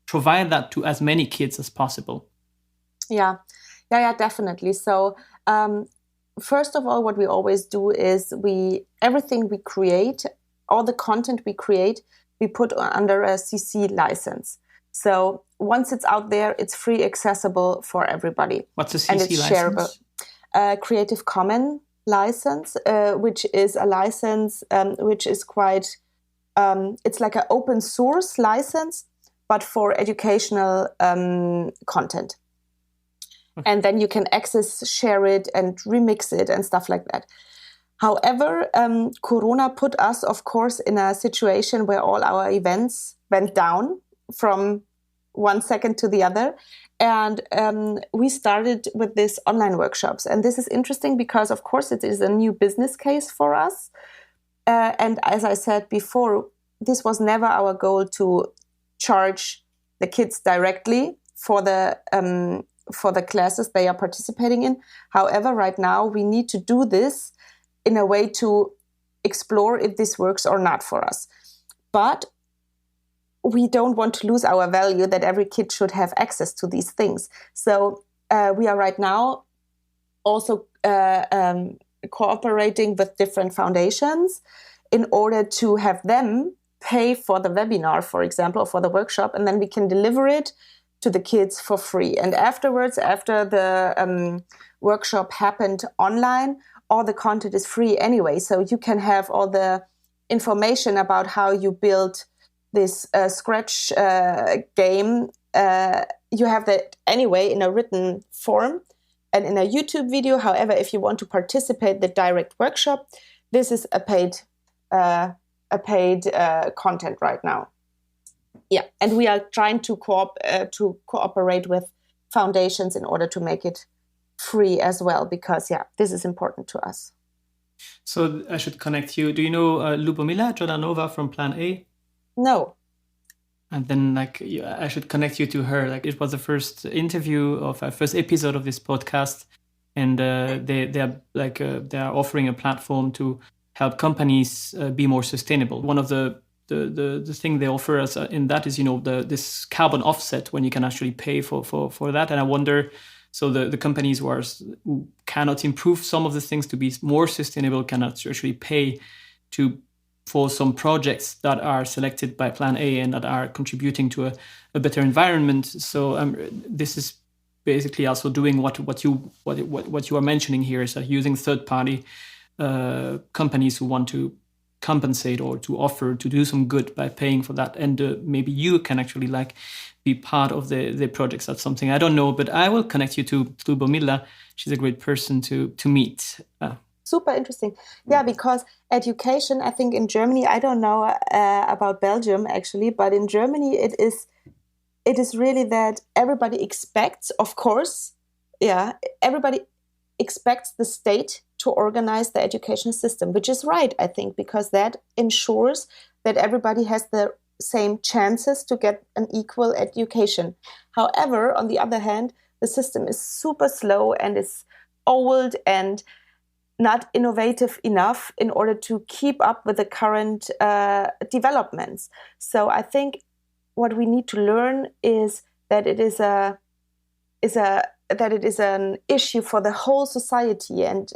provide that to as many kids as possible? Yeah, definitely. So first of all, what we always do is everything we create, all the content we create, we put under a CC license. So once it's out there, it's free accessible for everybody. What's a CC license? And it's shareable. Creative Commons license, which is a license which is quite, it's like an open source license, but for educational content. Okay. And then you can share it and remix it and stuff like that. However, Corona put us, of course, in a situation where all our events went down from 1 second to the other. And we started with these online workshops. And this is interesting because, of course, it is a new business case for us. And as I said before, this was never our goal to charge the kids directly for the classes they are participating in. However, right now we need to do this in a way to explore if this works or not for us. But we don't want to lose our value that every kid should have access to these things. So we are right now also cooperating with different foundations in order to have them pay for the webinar, for example, or for the workshop, and then we can deliver it to the kids for free. And afterwards, after the workshop happened online, all the content is free anyway. So you can have all the information about how you build this Scratch game. You have that anyway in a written form and in a YouTube video. However, if you want to participate in the direct workshop, this is a paid content right now. Yeah, and we are trying to cooperate with foundations in order to make it free as well, because this is important to us. So I should connect you. Do you know Lubomila Jordanova from Plan A? No. And then I should connect you to her. Like, it was the first interview of our first episode of this podcast, and they are offering a platform to help companies be more sustainable. One of the thing they offer us in that is, this carbon offset, when you can actually pay for that. And I wonder, so the companies who cannot improve some of the things to be more sustainable cannot actually pay for some projects that are selected by Plan A and that are contributing to a better environment. So this is basically also doing what you are mentioning here, is using third-party companies who want to compensate or to offer to do some good by paying for that, and maybe you can actually be part of the projects. That's something I don't know, but I will connect you to Bomilla. She's a great person to meet. Super interesting. Yeah, because education, I think in Germany, I don't know about Belgium actually, but in Germany it is really that everybody expects, of course, everybody expects the state to organize the education system, which is right, I think, because that ensures that everybody has the same chances to get an equal education. However, on the other hand, the system is super slow and is old and not innovative enough in order to keep up with the current developments. So I think what we need to learn is that it is an issue for the whole society, and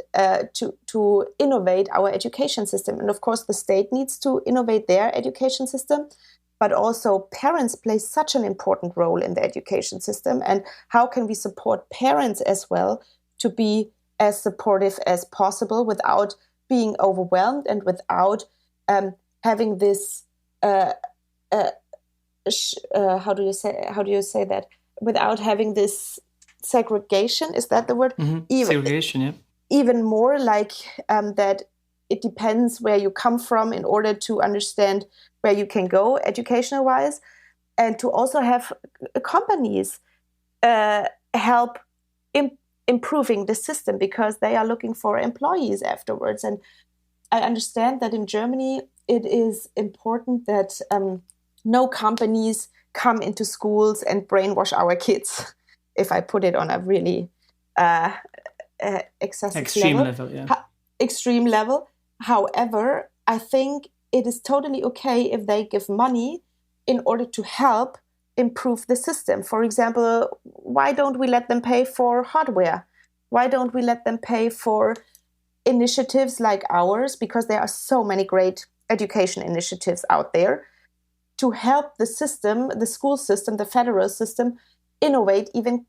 to innovate our education system. And of course, the state needs to innovate their education system, but also parents play such an important role in the education system. And how can we support parents as well to be as supportive as possible without being overwhelmed and without having this how do you say that, without having this segregation, is that the word? Mm-hmm. Segregation, yeah. Even more that it depends where you come from in order to understand where you can go educational wise, and to also have companies help improving the system, because they are looking for employees afterwards. And I understand that in Germany it is important that no companies come into schools and brainwash our kids, if I put it on a really extreme level. Extreme level. However, I think it is totally okay if they give money in order to help improve the system. For example, why don't we let them pay for hardware? Why don't we let them pay for initiatives like ours? Because there are so many great education initiatives out there to help the system, the school system, the federal system, innovate even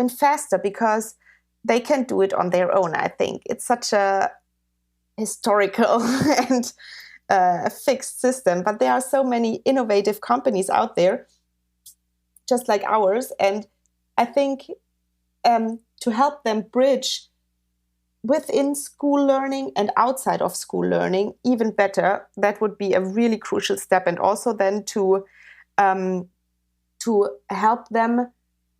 faster, because they can do it on their own. I think it's such a historical and fixed system, but there are so many innovative companies out there just like ours, and I think to help them bridge within school learning and outside of school learning even better, that would be a really crucial step. And also then to help them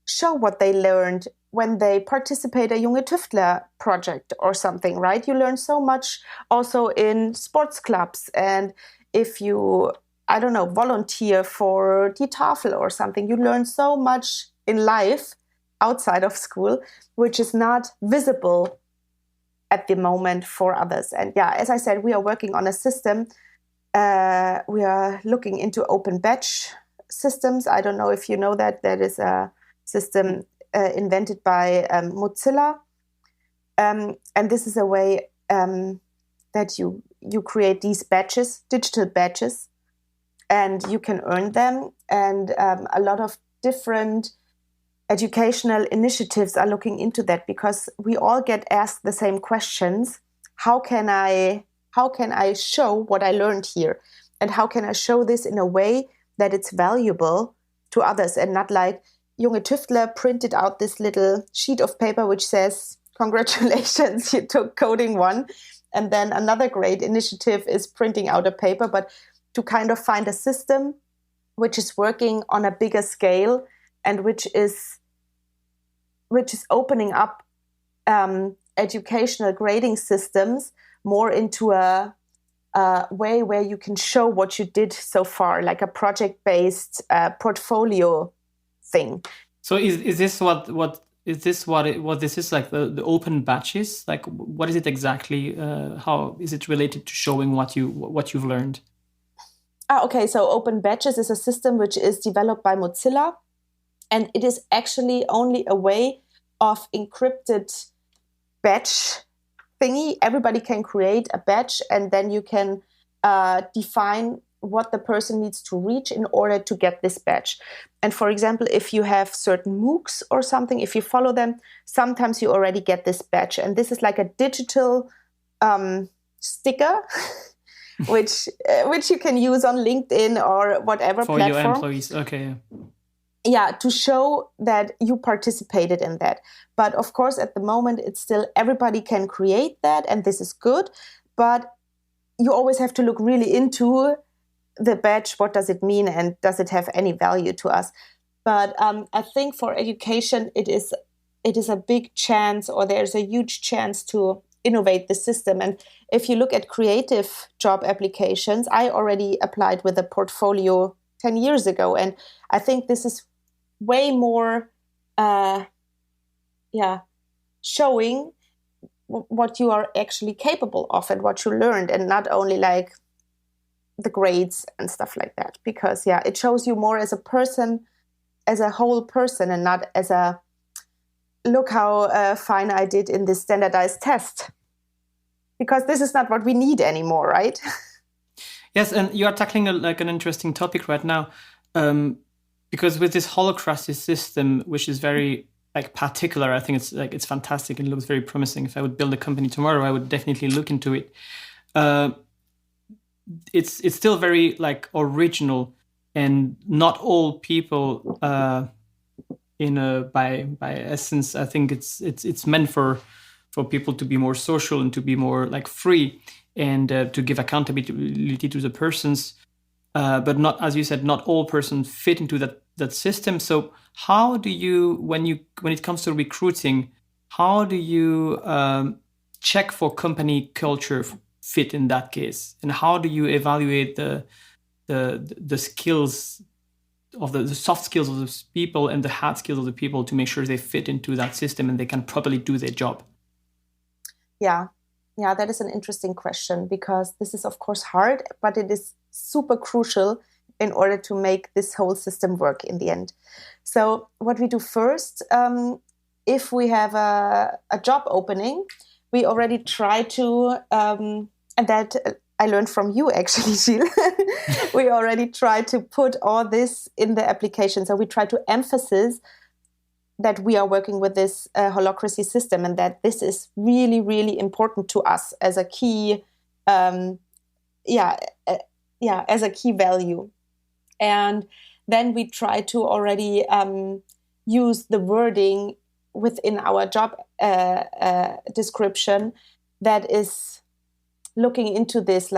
show what they learned when they participate a Junge Tüftler project or something, right? You learn so much also in sports clubs, and if you I don't know, volunteer for the Tafel or something. You learn so much in life outside of school, which is not visible at the moment for others. And yeah, as I said, we are working on a system. We are looking into open batch systems. I don't know if you know that. That is a system invented by Mozilla. And this is a way that you create these badges, digital badges, and you can earn them. And a lot of different educational initiatives are looking into that, because we all get asked the same questions. How can I show what I learned here? And how can I show this in a way that it's valuable to others, and not like Junge Tüftler printed out this little sheet of paper which says, congratulations, you took coding 1. And then another great initiative is printing out a paper, but to kind of find a system which is working on a bigger scale, and which is opening up educational grading systems more into a way where you can show what you did so far, like a project-based portfolio thing. So is this what this is, like the open batches? Like, what is it exactly? How is it related to showing what you've learned? Okay, so open batches is a system which is developed by Mozilla, and it is actually only a way of encrypted batch thingy. Everybody can create a batch, and then you can define what the person needs to reach in order to get this batch. And for example, if you have certain MOOCs or something, if you follow them, sometimes you already get this batch. And this is like a digital sticker, which you can use on LinkedIn or whatever for platform. Your employees. Okay. Yeah, to show that you participated in that. But of course, at the moment, it's still everybody can create that, and this is good. But you always have to look really into the badge. What does it mean, and does it have any value to us? But I think for education, it is a big chance, or there's a huge chance to innovate the system. And if you look at creative job applications, I already applied with a portfolio 10 years ago, and I think this is way more showing what you are actually capable of and what you learned, and not only like the grades and stuff like that, because it shows you more as a person, as a whole person, and not as a look how fine I did in this standardized test, because this is not what we need anymore, right? Yes, and you are tackling an interesting topic right now, because with this holacracy system, which is very particular, I think it's fantastic and looks very promising. If I would build a company tomorrow, I would definitely look into it. It's still very original, and not all people by essence, I think it's meant for people to be more social and to be more free, and to give accountability to the persons, but not, as you said, not all persons fit into that system. So how do you, when it comes to recruiting, how do you check for company culture fit in that case, and how do you evaluate the skills of the soft skills of those people and the hard skills of the people to make sure they fit into that system and they can properly do their job? Yeah, that is an interesting question, because this is of course hard, but it is super crucial in order to make this whole system work in the end. So what we do first, if we have a job opening, we already try to, and that I learned from you actually, Gilles, we already try to put all this in the application. So we try to emphasize that we are working with this holacracy system, and that this is really, really important to us as a key, as a key value. And then we try to already use the wording within our job description that is looking into this,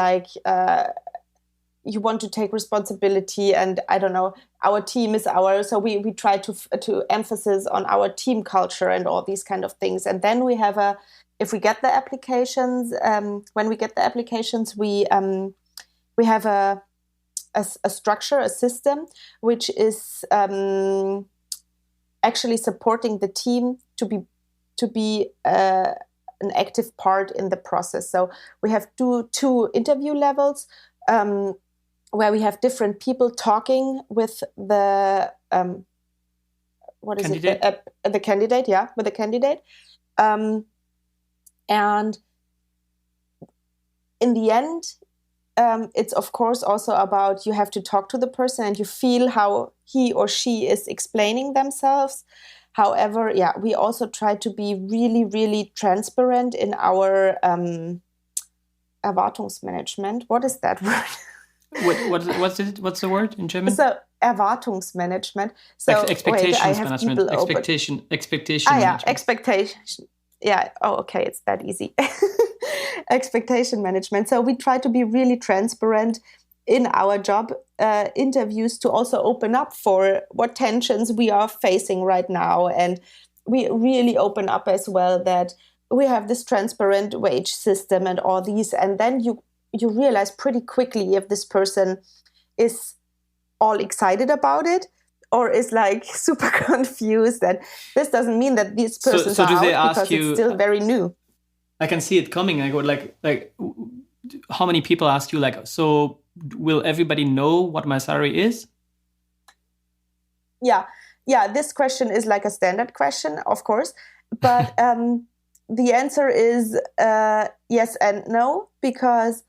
you want to take responsibility, and I don't know, our team is so we try to emphasize on our team culture and all these kind of things. And then we have if we get the applications, when we get the applications, we have a structure, a system, which is actually supporting the team to be an active part in the process. So we have two interview levels where we have different people talking with the candidate? The candidate, yeah, with the candidate, and in the end, it's of course also about, you have to talk to the person and you feel how he or she is explaining themselves. However, yeah, we also try to be really, really transparent in our Erwartungsmanagement. What is that word? What's it? What's the word in German? So Erwartungsmanagement. So expectations wait, I have management. people Expectation yeah, management. expectation. Yeah. Oh, okay. It's that easy. Expectation management. So we try to be really transparent in our job interviews to also open up for what tensions we are facing right now. And we really open up as well that we have this transparent wage system and all these. And then you realize pretty quickly if this person is all excited about it or is like super confused. And this doesn't mean that these persons so are do they out, ask because you, it's still very new. I can see it coming. I go like how many people ask you like, so will everybody know what my salary is? Yeah, this question is like a standard question, of course, but the answer is yes and no, because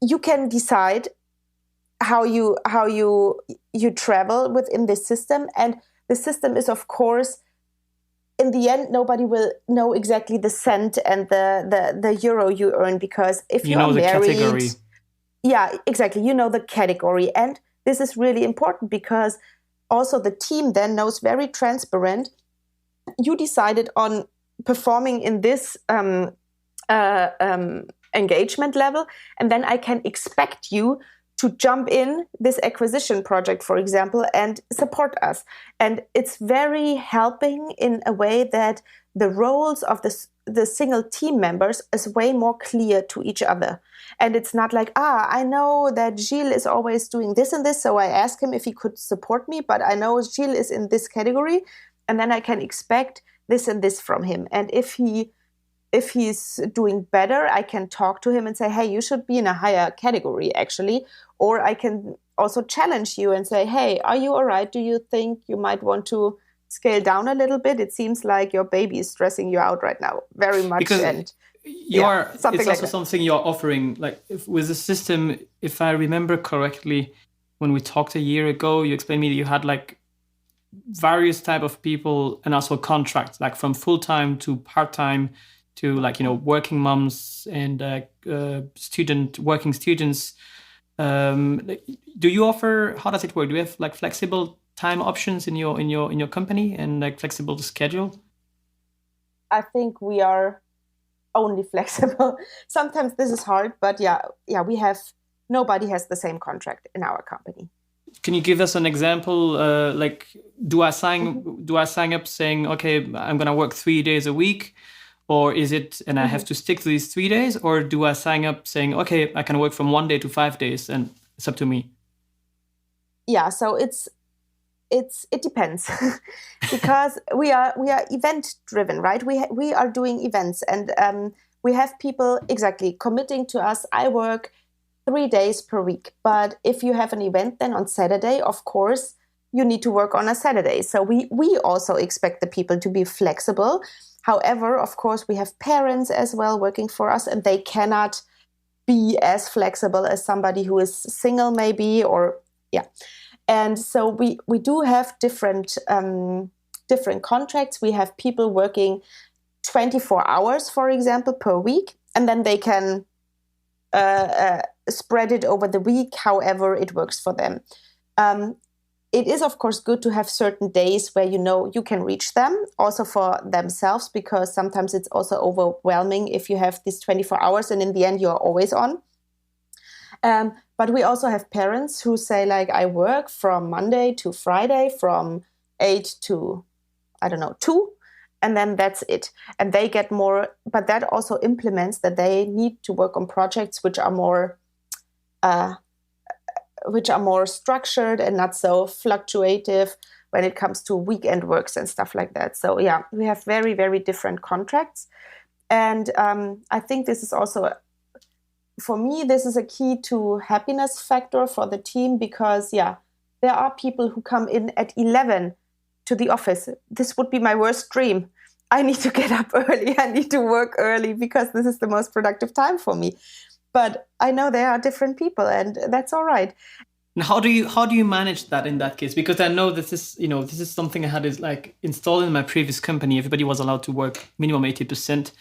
you can decide how you travel within this system, and the system is, of course, in the end, nobody will know exactly the cent and the euro you earn, because if you are married, the category. Yeah, exactly. You know the category, and this is really important because also the team then knows very transparent. You decided on performing in this engagement level, and then I can expect you to jump in this acquisition project, for example, and support us. And it's very helping in a way that the roles of the single team members is way more clear to each other. And it's not like, I know that Gilles is always doing this and this, so I ask him if he could support me, but I know Gilles is in this category, and then I can expect this and this from him. And if he's doing better, I can talk to him and say, hey, you should be in a higher category, actually. Or I can also challenge you and say, hey, are you all right? Do you think you might want to scale down a little bit? It seems like your baby is stressing you out right now very much. Because it's also like something you're offering. Like with the system, if I remember correctly, when we talked a year ago, you explained me that you had like various type of people and also contracts, like from full-time to part-time to like, working moms and working students. Do you offer, how does it work? Do you have like flexible time options in your company and like flexible schedule? I think we are only flexible. Sometimes this is hard, but nobody has the same contract in our company. Can you give us an example? Like, do I sign up saying, okay, I'm going to work 3 days a week? Or is it, and I have to stick to these 3 days? Or do I sign up saying, okay, I can work from 1 day to 5 days and it's up to me? Yeah, so it depends because we are event driven, right? We are doing events, and we have people exactly committing to us. I work 3 days per week, but if you have an event then on Saturday, of course, you need to work on a Saturday. So we also expect the people to be flexible. However, of course, we have parents as well working for us, and they cannot be as flexible as somebody who is single, maybe, or yeah. And so we do have different contracts. We have people working 24 hours, for example, per week, and then they can spread it over the week, however it works for them. It is, of course, good to have certain days where you can reach them also for themselves, because sometimes it's also overwhelming if you have these 24 hours and in the end you're always on. But we also have parents who say, like, I work from Monday to Friday from 8 to, 2, and then that's it. And they get more, but that also implements that they need to work on projects which are more which are more structured and not so fluctuative when it comes to weekend works and stuff like that. So yeah, we have very, very different contracts. And I think this is also, for me, this is a key to happiness factor for the team, because yeah, there are people who come in at 11 to the office. This would be my worst dream. I need to get up early. I need to work early because this is the most productive time for me. But I know there are different people, and that's all right. And how do you manage that in that case? Because I know this is something I had is like installed in my previous company. Everybody was allowed to work minimum 80%.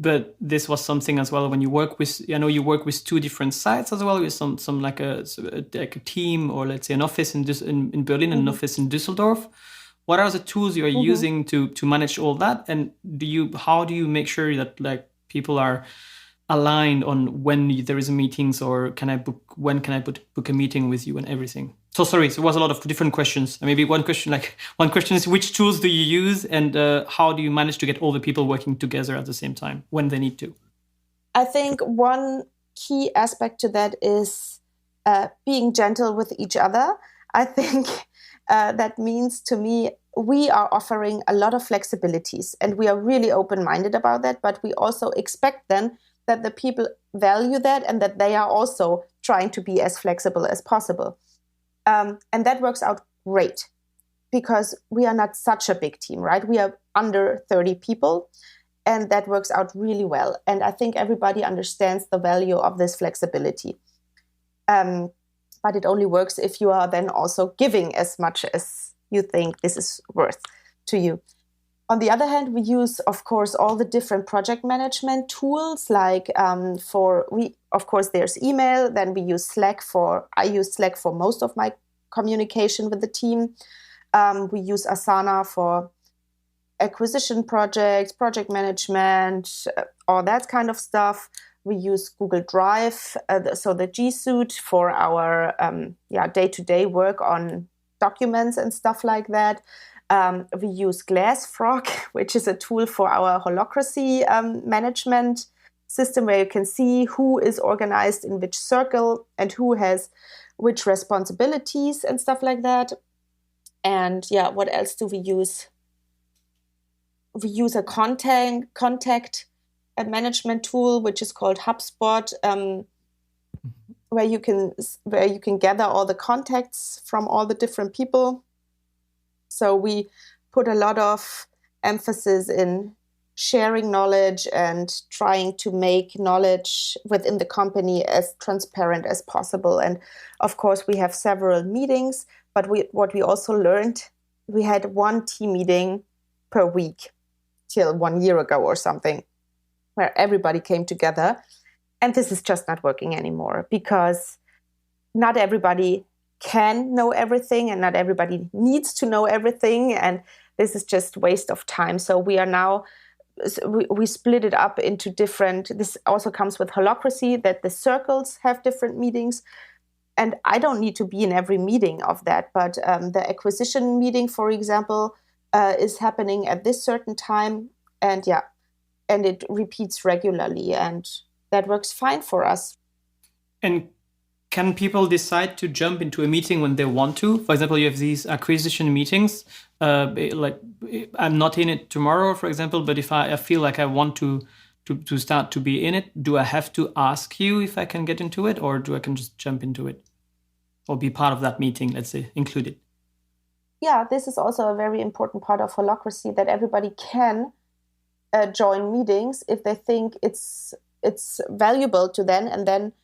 But this was something as well when you work with, you work with two different sites as well, with some like a team, or let's say an office in Berlin and an office in Düsseldorf. What are the tools you are using to manage all that? And how do you make sure that like people are aligned on when there is a meetings, or when can I book a meeting with you and everything? So sorry, so it was a lot of different questions. Maybe one question is which tools do you use, and how do you manage to get all the people working together at the same time when they need to? I think one key aspect to that is being gentle with each other. I think that means, to me, we are offering a lot of flexibilities, and we are really open-minded about that, but we also expect then that the people value that, and that they are also trying to be as flexible as possible. And that works out great, because we are not such a big team, right? We are under 30 people, and that works out really well. And I think everybody understands the value of this flexibility. But it only works if you are then also giving as much as you think this is worth to you. On the other hand, we use, of course, all the different project management tools. Like of course, there's email. Then we use Slack I use Slack for most of my communication with the team. We use Asana for acquisition projects, project management, all that kind of stuff. We use Google Drive, so the G Suite, for our day-to-day work on documents and stuff like that. We use Glassfrog, which is a tool for our holacracy management system, where you can see who is organized in which circle and who has which responsibilities and stuff like that. And yeah, what else do we use? We use a contact management tool, which is called HubSpot, where you can gather all the contacts from all the different people. So we put a lot of emphasis in sharing knowledge and trying to make knowledge within the company as transparent as possible. And of course, we have several meetings, but what we also learned, we had one team meeting per week till 1 year ago or something, where everybody came together. And this is just not working anymore, because not everybody can know everything, and not everybody needs to know everything, and this is just waste of time. So we are now, we split it up into different, this also comes with holacracy, that the circles have different meetings, and I don't need to be in every meeting of that, but the acquisition meeting, for example, is happening at this certain time, and it repeats regularly, and that works fine for us. And can people decide to jump into a meeting when they want to? For example, you have these acquisition meetings. Like I'm not in it tomorrow, for example, but if I feel like I want to start to be in it, do I have to ask you if I can get into it, or do I can just jump into it or be part of that meeting, let's say, included? Yeah, this is also a very important part of holacracy, that everybody can join meetings if they think it's valuable to them, and then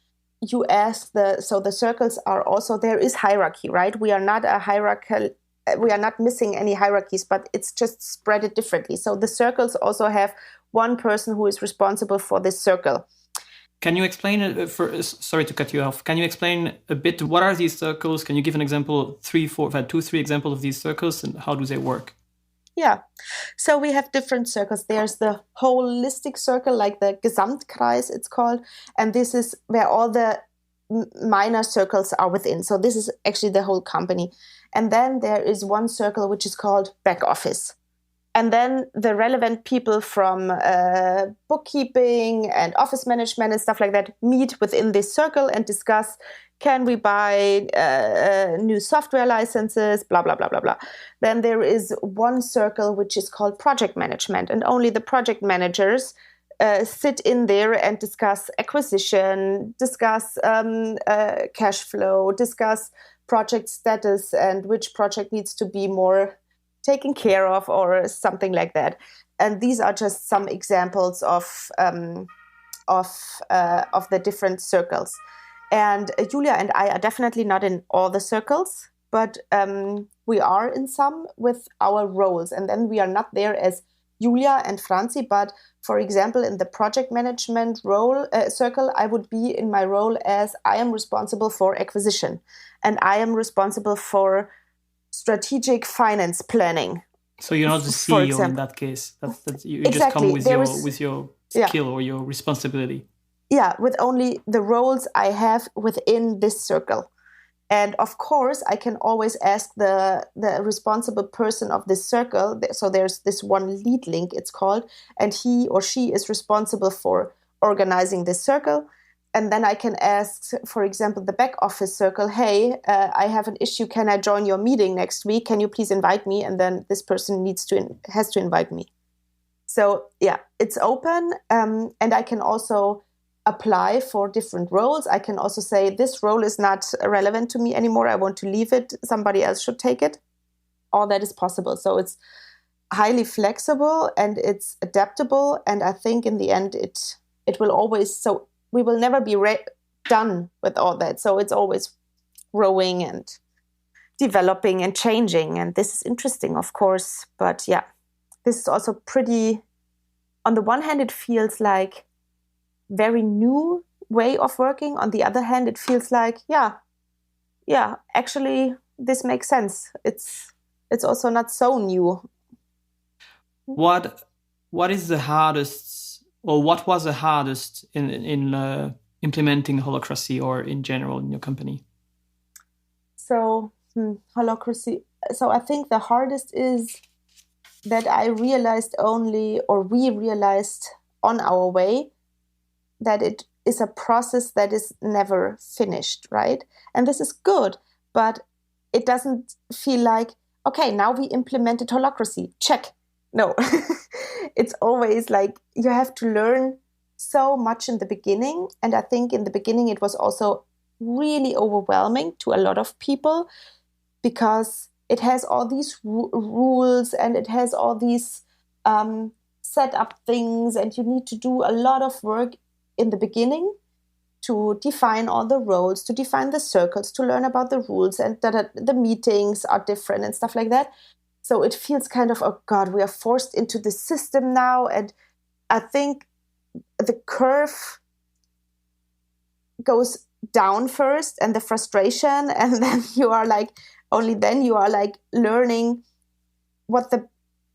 you ask so the circles are also, there is hierarchy, right? We are not a hierarchical, we are not missing any hierarchies, but it's just spread it differently. So the circles also have one person who is responsible for this circle. Can you explain, sorry to cut you off, can you explain a bit, what are these circles? Can you give an example, 3 examples of these circles, and how do they work? Yeah, so we have different circles. There's the holistic circle, like the Gesamtkreis it's called, and this is where all the minor circles are within. So this is actually the whole company. And then there is one circle which is called back office. And then the relevant people from bookkeeping and office management and stuff like that meet within this circle and discuss, Can we buy new software licenses? Blah, blah, blah, blah, blah. Then there is one circle which is called project management. And only the project managers sit in there and discuss acquisition, discuss cash flow, discuss project status and which project needs to be more taken care of or something like that. And these are just some examples of the different circles. And Julia and I are definitely not in all the circles, but we are in some with our roles. And then we are not there as Julia and Franzi, but for example, in the project management role circle, I would be in my role as I am responsible for acquisition and I am responsible for strategic finance planning. So you're not the CEO in that case. You just come with your skill or your responsibility. Yeah, with only the roles I have within this circle. And of course, I can always ask the responsible person of this circle. So there's this one lead link, it's called, and he or she is responsible for organizing this circle. And then I can ask, for example, the back office circle, hey, I have an issue. Can I join your meeting next week? Can you please invite me? And then this person has to invite me. So yeah, it's open. And I can also apply for different roles. I can also say, this role is not relevant to me anymore. I want to leave it. Somebody else should take it. All that is possible. So it's highly flexible and it's adaptable. And I think in the end, it will always, so we will never be done with all that. So it's always growing and developing and changing. And this is interesting, of course. But yeah, this is also pretty, on the one hand, it feels like very new way of working. On the other hand, it feels like, yeah, actually, this makes sense. It's also not so new. What is the hardest, or what was the hardest in implementing holacracy or in general in your company? So holacracy. So I think the hardest is that we realized on our way that it is a process that is never finished, right? And this is good, but it doesn't feel like, okay, now we implemented holacracy, check. No, it's always like you have to learn so much in the beginning. And I think in the beginning, it was also really overwhelming to a lot of people because it has all these rules and it has all these set up things. And you need to do a lot of work in the beginning to define all the roles, to define the circles, to learn about the rules and that the meetings are different and stuff like that. So it feels kind of, oh God, we are forced into the system now. And I think the curve goes down first and the frustration. And then you are like, only then you are like learning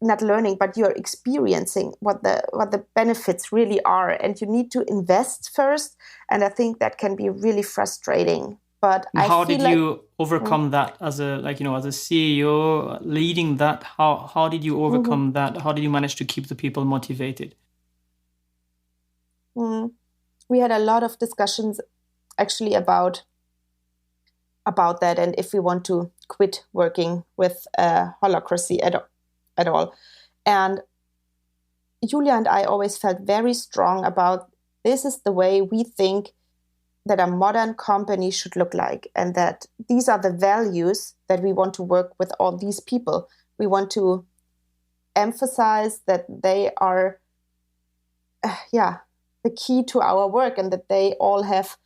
not learning, but you're experiencing what the benefits really are. And you need to invest first. And I think that can be really frustrating. But how did you overcome that as a CEO leading that? How did you overcome that? How did you manage to keep the people motivated? We had a lot of discussions actually about that and if we want to quit working with holacracy at all. And Julia and I always felt very strong about this is the way we think that a modern company should look like, and that these are the values that we want to work with all these people. We want to emphasize that they are, the key to our work, and that they all have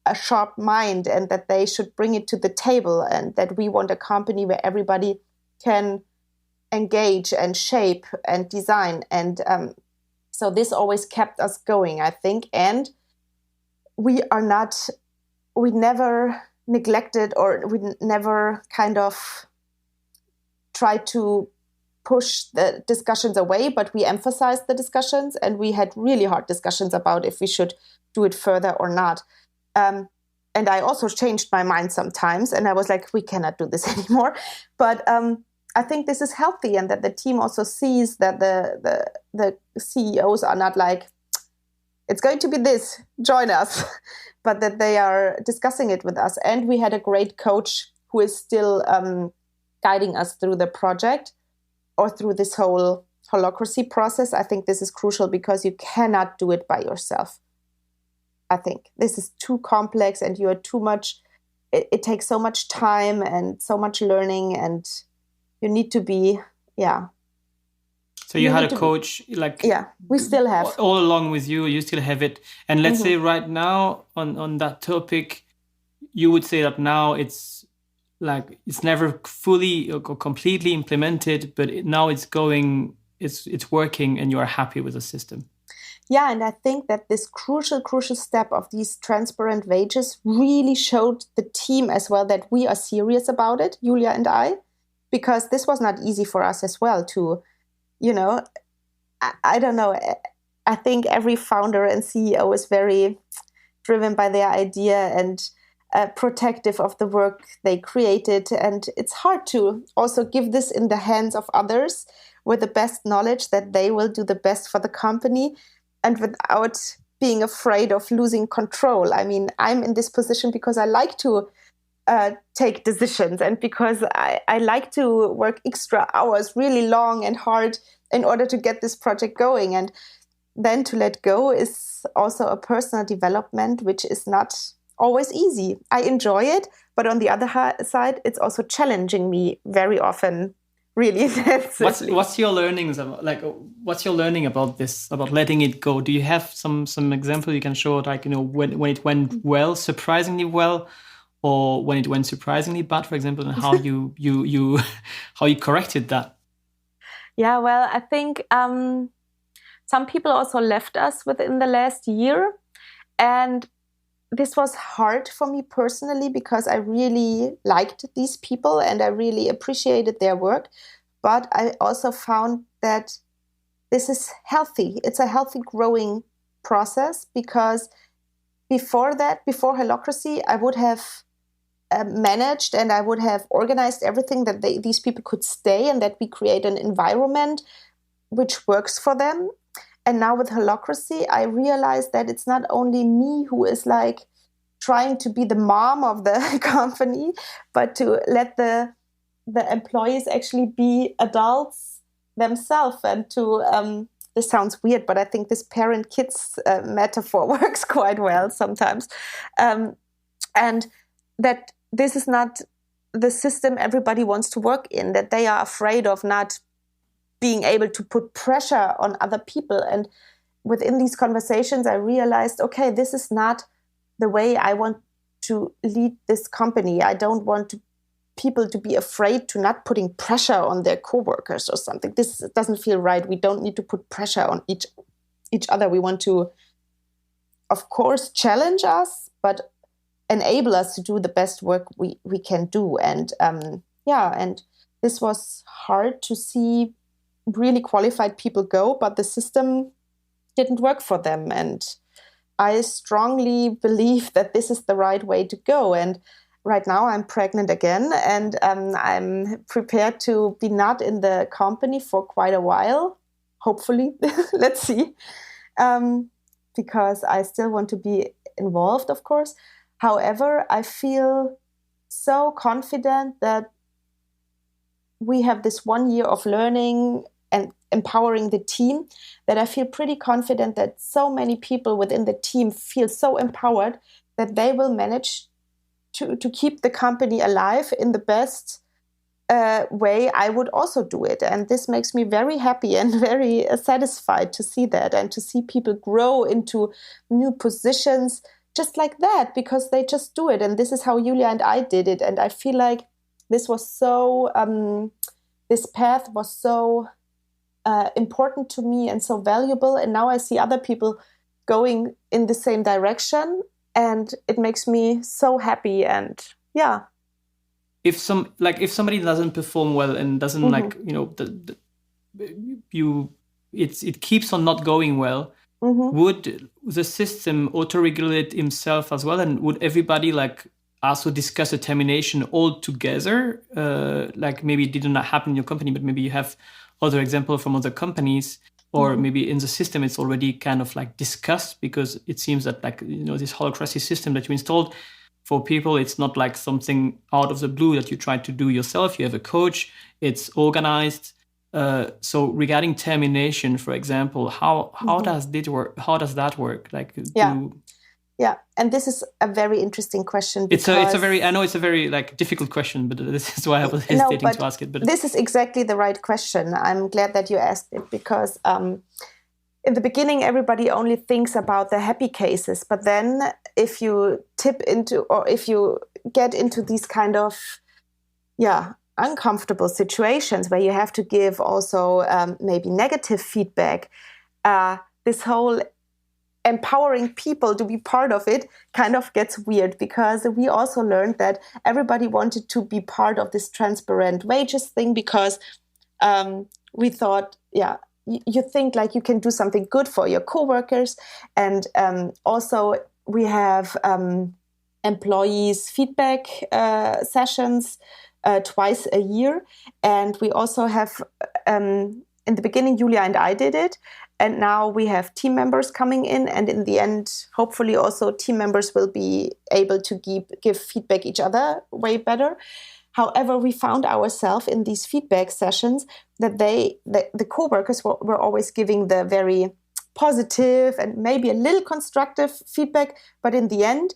a sharp mind, and that they should bring it to the table, and that we want a company where everybody can engage and shape and design. And so this always kept us going, I think. And we never neglected or we never kind of tried to push the discussions away, but we emphasized the discussions and we had really hard discussions about if we should do it further or not. And I also changed my mind sometimes and I was like, we cannot do this anymore. But I think this is healthy and that the team also sees that the CEOs are not like, it's going to be this, join us, but that they are discussing it with us. And we had a great coach who is still guiding us through the project or through this whole holacracy process. I think this is crucial because you cannot do it by yourself. I think this is too complex and you are too much, it takes so much time and so much learning, and you need to be, So you had a coach, we still have. All along with you, you still have it. And let's say right now on that topic, you would say that now it's never fully or completely implemented, but now it's working and you are happy with the system. Yeah, and I think that this crucial step of these transparent wages really showed the team as well that we are serious about it, Julia and I, because this was not easy for us as well to, I don't know. I think every founder and CEO is very driven by their idea and protective of the work they created. And it's hard to also give this in the hands of others with the best knowledge that they will do the best for the company and without being afraid of losing control. I mean, I'm in this position because I like to take decisions and because I like to work extra hours really long and hard in order to get this project going. And then to let go is also a personal development, which is not always easy. I enjoy it, but on the other side, it's also challenging me very often. Really, what's your learnings about? What's your learning about this? About letting it go? Do you have some example you can show? When it went well, surprisingly well, or when it went surprisingly bad, for example, and how you how you corrected that? Yeah, well, I think some people also left us within the last year, and this was hard for me personally because I really liked these people and I really appreciated their work. But I also found that this is healthy. It's a healthy growing process because before holacracy, I would have managed and I would have organized everything that these people could stay and that we create an environment which works for them. And now with holacracy, I realized that it's not only me who is trying to be the mom of the company, but to let the employees actually be adults themselves and to, this sounds weird, but I think this parent-kids metaphor works quite well sometimes. And that this is not the system everybody wants to work in, that they are afraid of not being able to put pressure on other people. And within these conversations, I realized, okay, this is not the way I want to lead this company. I don't want people to be afraid to not putting pressure on their coworkers or something. This doesn't feel right. We don't need to put pressure on each other. We want to, of course, challenge us, but enable us to do the best work we can do. And and this was hard to see really qualified people go, but the system didn't work for them. And I strongly believe that this is the right way to go. And right now I'm pregnant again, and I'm prepared to be not in the company for quite a while, hopefully. Let's see. Because I still want to be involved, of course. However, I feel so confident that we have this 1 year of learning and empowering the team, that I feel pretty confident that so many people within the team feel so empowered that they will manage to keep the company alive in the best way I would also do it. And this makes me very happy and very satisfied to see that and to see people grow into new positions just like that, because they just do it. And this is how Julia and I did it. And I feel like this was so, this path was so important to me and so valuable. And now I see other people going in the same direction, and it makes me so happy. And yeah. If somebody doesn't perform well and doesn't it keeps on not going well, would the system auto-regulate himself as well? And would everybody also discuss a termination all together? Maybe it did not happen in your company, but maybe you have other examples from other companies. or maybe in the system it's already kind of like discussed, because it seems that like, this holacracy system that you installed for people, it's not like something out of the blue that you try to do yourself. You have a coach, it's organized. So regarding termination, for example, how does it work? How does that work? Like, Yeah, and this is a very interesting question. It's a very like difficult question, but this is why I was hesitating to ask it. But this is exactly the right question. I'm glad that you asked it, because in the beginning, everybody only thinks about the happy cases. But then if you if you get into these kind of, uncomfortable situations where you have to give also maybe negative feedback, this whole empowering people to be part of it kind of gets weird, because we also learned that everybody wanted to be part of this transparent wages thing, because we thought, you think like you can do something good for your coworkers. And also we have employees feedback sessions twice a year. And we also have, in the beginning, Julia and I did it. And now we have team members coming in. And in the end, hopefully also team members will be able to give feedback each other way better. However, we found ourselves in these feedback sessions that the co-workers were always giving the very positive and maybe a little constructive feedback. But in the end,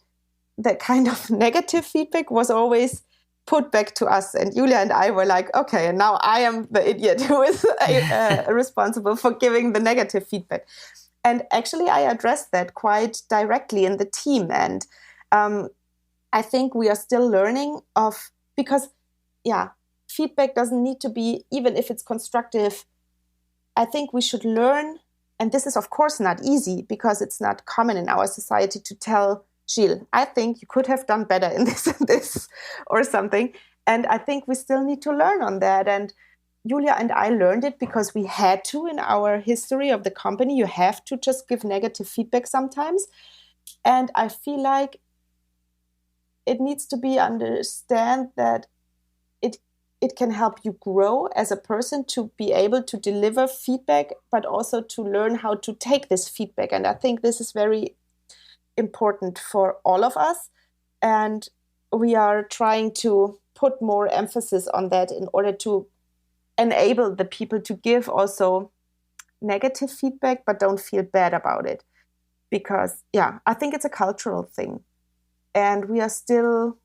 the kind of negative feedback was always put back to us. And Julia and I were like, okay, and now I am the idiot who is responsible for giving the negative feedback. And actually, I addressed that quite directly in the team. And I think we are still learning because feedback doesn't need to be, even if it's constructive, I think we should learn. And this is, of course, not easy, because it's not common in our society to tell Gilles, I think you could have done better in this and this or something. And I think we still need to learn on that. And Julia and I learned it because we had to in our history of the company. You have to just give negative feedback sometimes. And I feel like it needs to be understand that it can help you grow as a person to be able to deliver feedback, but also to learn how to take this feedback. And I think this is very important for all of us. And we are trying to put more emphasis on that in order to enable the people to give also negative feedback, but don't feel bad about it. Because, I think it's a cultural thing. And we are still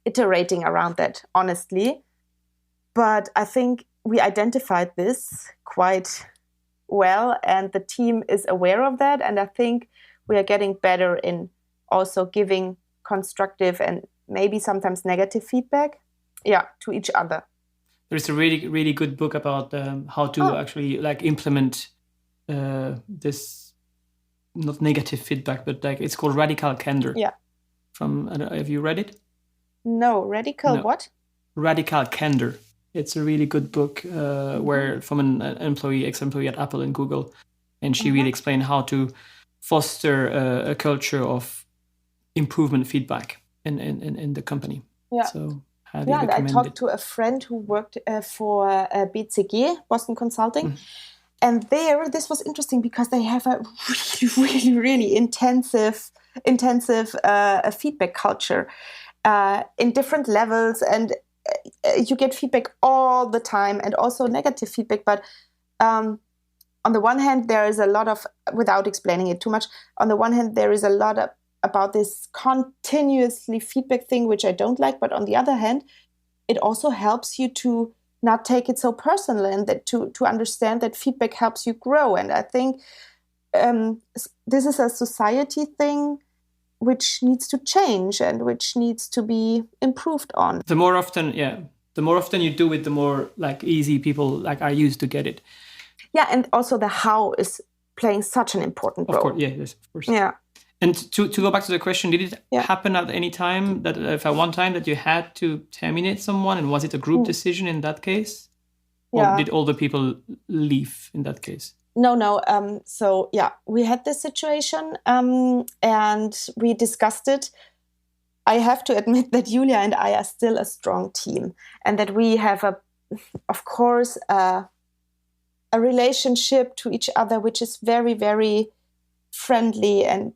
iterating around that, honestly. But I think we identified this quite well, and the team is aware of that. And I think we are getting better in also giving constructive and maybe sometimes negative feedback, to each other. There's a really, really good book about how to actually like implement this, not negative feedback, but like it's called Radical Candor. Yeah. Have you read it? No, what? Radical Candor. It's a really good book where from an ex-employee at Apple and Google, and she really explained how to foster a culture of improvement feedback in the company. Yeah. So and I talked to a friend who worked for BCG, Boston Consulting. And there, this was interesting because they have a really, really, really intensive feedback culture in different levels. And you get feedback all the time, and also negative feedback. But on the one hand, there is a lot of, without explaining it too much, on the one hand, there is a lot about this continuously feedback thing, which I don't like. But on the other hand, it also helps you to not take it so personal, and that to understand that feedback helps you grow. And I think this is a society thing which needs to change and which needs to be improved on. The more often you do it, the more like easy people like are used to get it. Yeah, and also the how is playing such an important role. Of course, yes, of course. Yeah. And to go back to the question, did it happen at any time that one time that you had to terminate someone, and was it a group decision in that case? Or did all the people leave in that case? No. So we had this situation and we discussed it. I have to admit that Julia and I are still a strong team, and that we have of course, a relationship to each other, which is very, very friendly and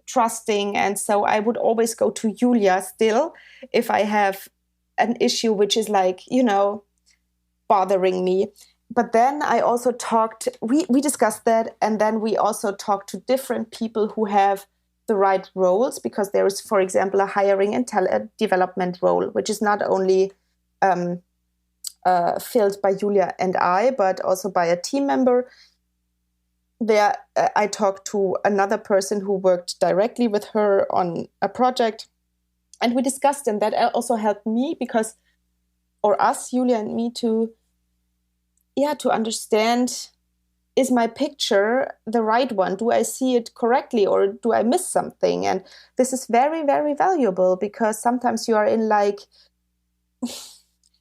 trusting. And so I would always go to Julia still if I have an issue which is like, bothering me. But then I also we discussed that, and then we also talked to different people who have the right roles, because there is, for example, a hiring and talent development role, which is not only filled by Julia and I, but also by a team member. There, I talked to another person who worked directly with her on a project, and we discussed, and that also helped me or us, Julia and me, to understand, is my picture the right one? Do I see it correctly, or do I miss something? And this is very, very valuable, because sometimes you are in like,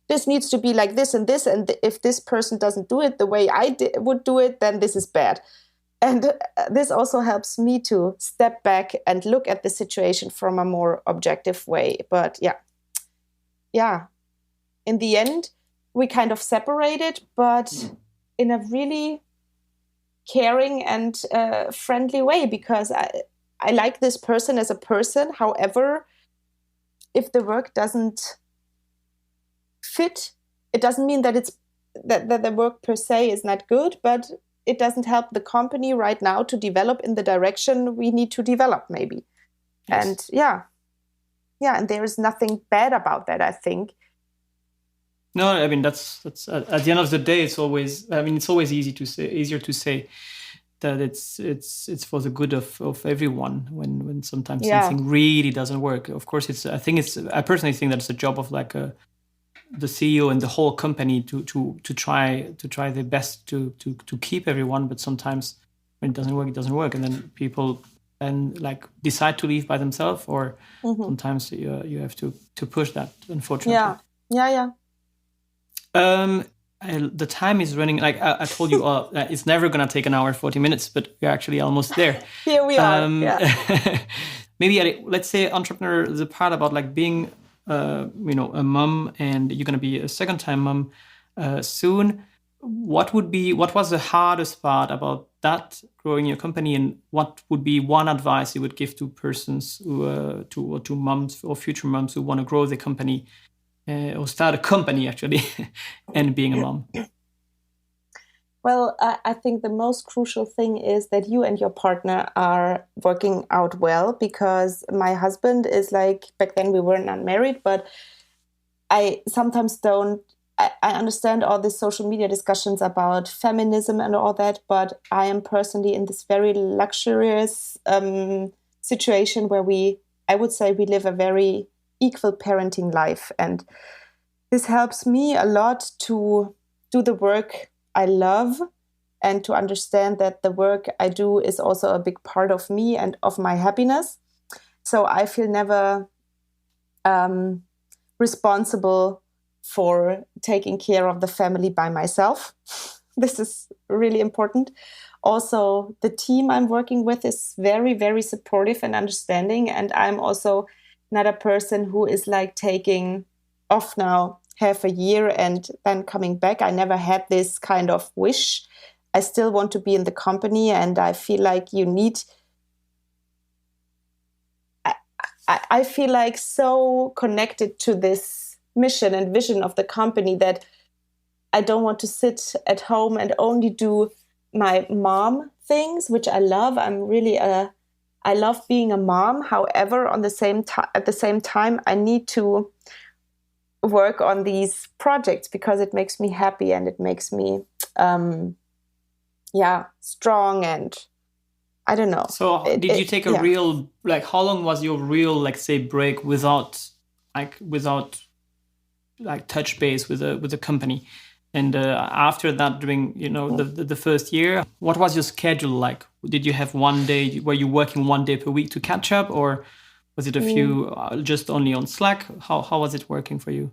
this needs to be like this, and if this person doesn't do it the way I would do it, then this is bad. And this also helps me to step back and look at the situation from a more objective way. But yeah, in the end, we kind of separated, but in a really caring and friendly way, because I like this person as a person. However, if the work doesn't fit, it doesn't mean that that the work per se is not good, but it doesn't help the company right now to develop in the direction we need to develop, maybe. Yes. And and there is nothing bad about that, I think. No, I mean, that's at the end of the day, it's always easier to say that it's for the good of everyone when sometimes something really doesn't work. Of course, I personally think that it's a job of like the CEO and the whole company to try their best to keep everyone, but sometimes when it doesn't work, and then people like decide to leave by themselves, or sometimes you have to push that, unfortunately. Yeah. The time is running. Like I told you, it's never gonna take an hour 40 minutes, but we're actually almost there. Here we are. Maybe let's say entrepreneur, the part about like being a mom, and you're gonna be a second time mom soon. What was the hardest part about that, growing your company, and what would be one advice you would give to persons who to moms or future moms who want to grow their company? Or start a company, actually, and being a mom? Well, I think the most crucial thing is that you and your partner are working out well, because my husband is like, back then we were not married, but I sometimes I understand all these social media discussions about feminism and all that, but I am personally in this very luxurious situation where I would say we live a very equal parenting life, and this helps me a lot to do the work I love, and to understand that the work I do is also a big part of me and of my happiness. So I feel never responsible for taking care of the family by myself. This is really important. Also, the team I'm working with is very, very supportive and understanding, and I'm also not a person who is like taking off now half a year and then coming back. I never had this kind of wish. I still want to be in the company, and I feel like I feel like so connected to this mission and vision of the company that I don't want to sit at home and only do my mom things, which I love. I love being a mom. However, at the same time, I need to work on these projects because it makes me happy, and it makes me, strong, and I don't know. So did you take a real, like, how long was your real, like, say, break without touch base with the company? And after that, during the first year, what was your schedule like? Did you have one day? Were you working one day per week to catch up, or was it a few just only on Slack? How was it working for you?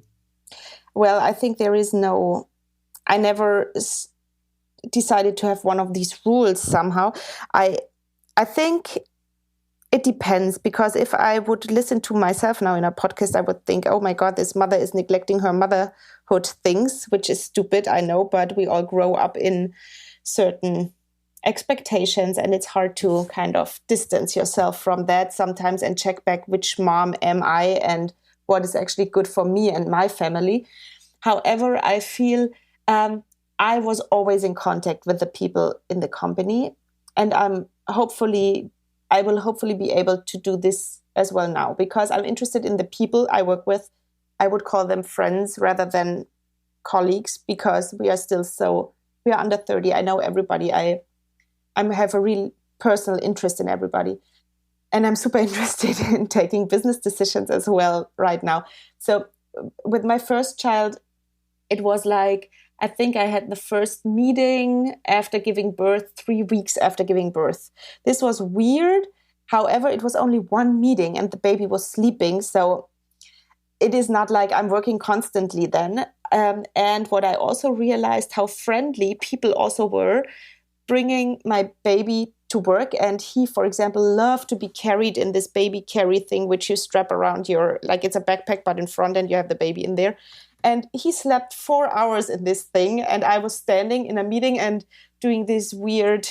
Well, I think there is no. I never decided to have one of these rules. Somehow, I think It depends, because if I would listen to myself now in a podcast, I would think, oh my God, this mother is neglecting her motherhood things, which is stupid, I know, but we all grow up in certain expectations, and it's hard to kind of distance yourself from that sometimes and check back which mom am I and what is actually good for me and my family. However, I feel I was always in contact with the people in the company, and I will hopefully be able to do this as well now, because I'm interested in the people I work with. I would call them friends rather than colleagues, because we are under 30. I know everybody. I have a real personal interest in everybody. And I'm super interested in taking business decisions as well right now. So with my first child, it was like, I think I had the first meeting after giving birth, 3 weeks after giving birth. This was weird. However, it was only one meeting and the baby was sleeping. So it is not like I'm working constantly then. And what I also realized, how friendly people also were bringing my baby to work. And he, for example, loved to be carried in this baby carry thing, which you strap around like it's a backpack, but in front, and you have the baby in there. And he slept 4 hours in this thing. And I was standing in a meeting and doing these weird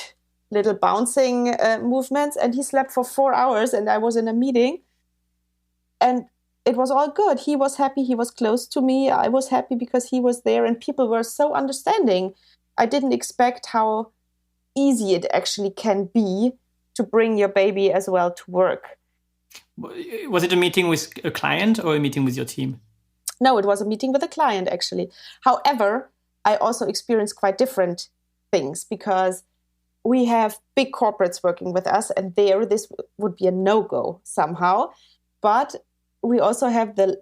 little bouncing movements. And he slept for 4 hours, and I was in a meeting. And it was all good. He was happy. He was close to me. I was happy because he was there, and people were so understanding. I didn't expect how easy it actually can be to bring your baby as well to work. Was it a meeting with a client or a meeting with your team? No, it was a meeting with a client, actually. However, I also experienced quite different things, because we have big corporates working with us, and there this would be a no-go somehow. But we also have the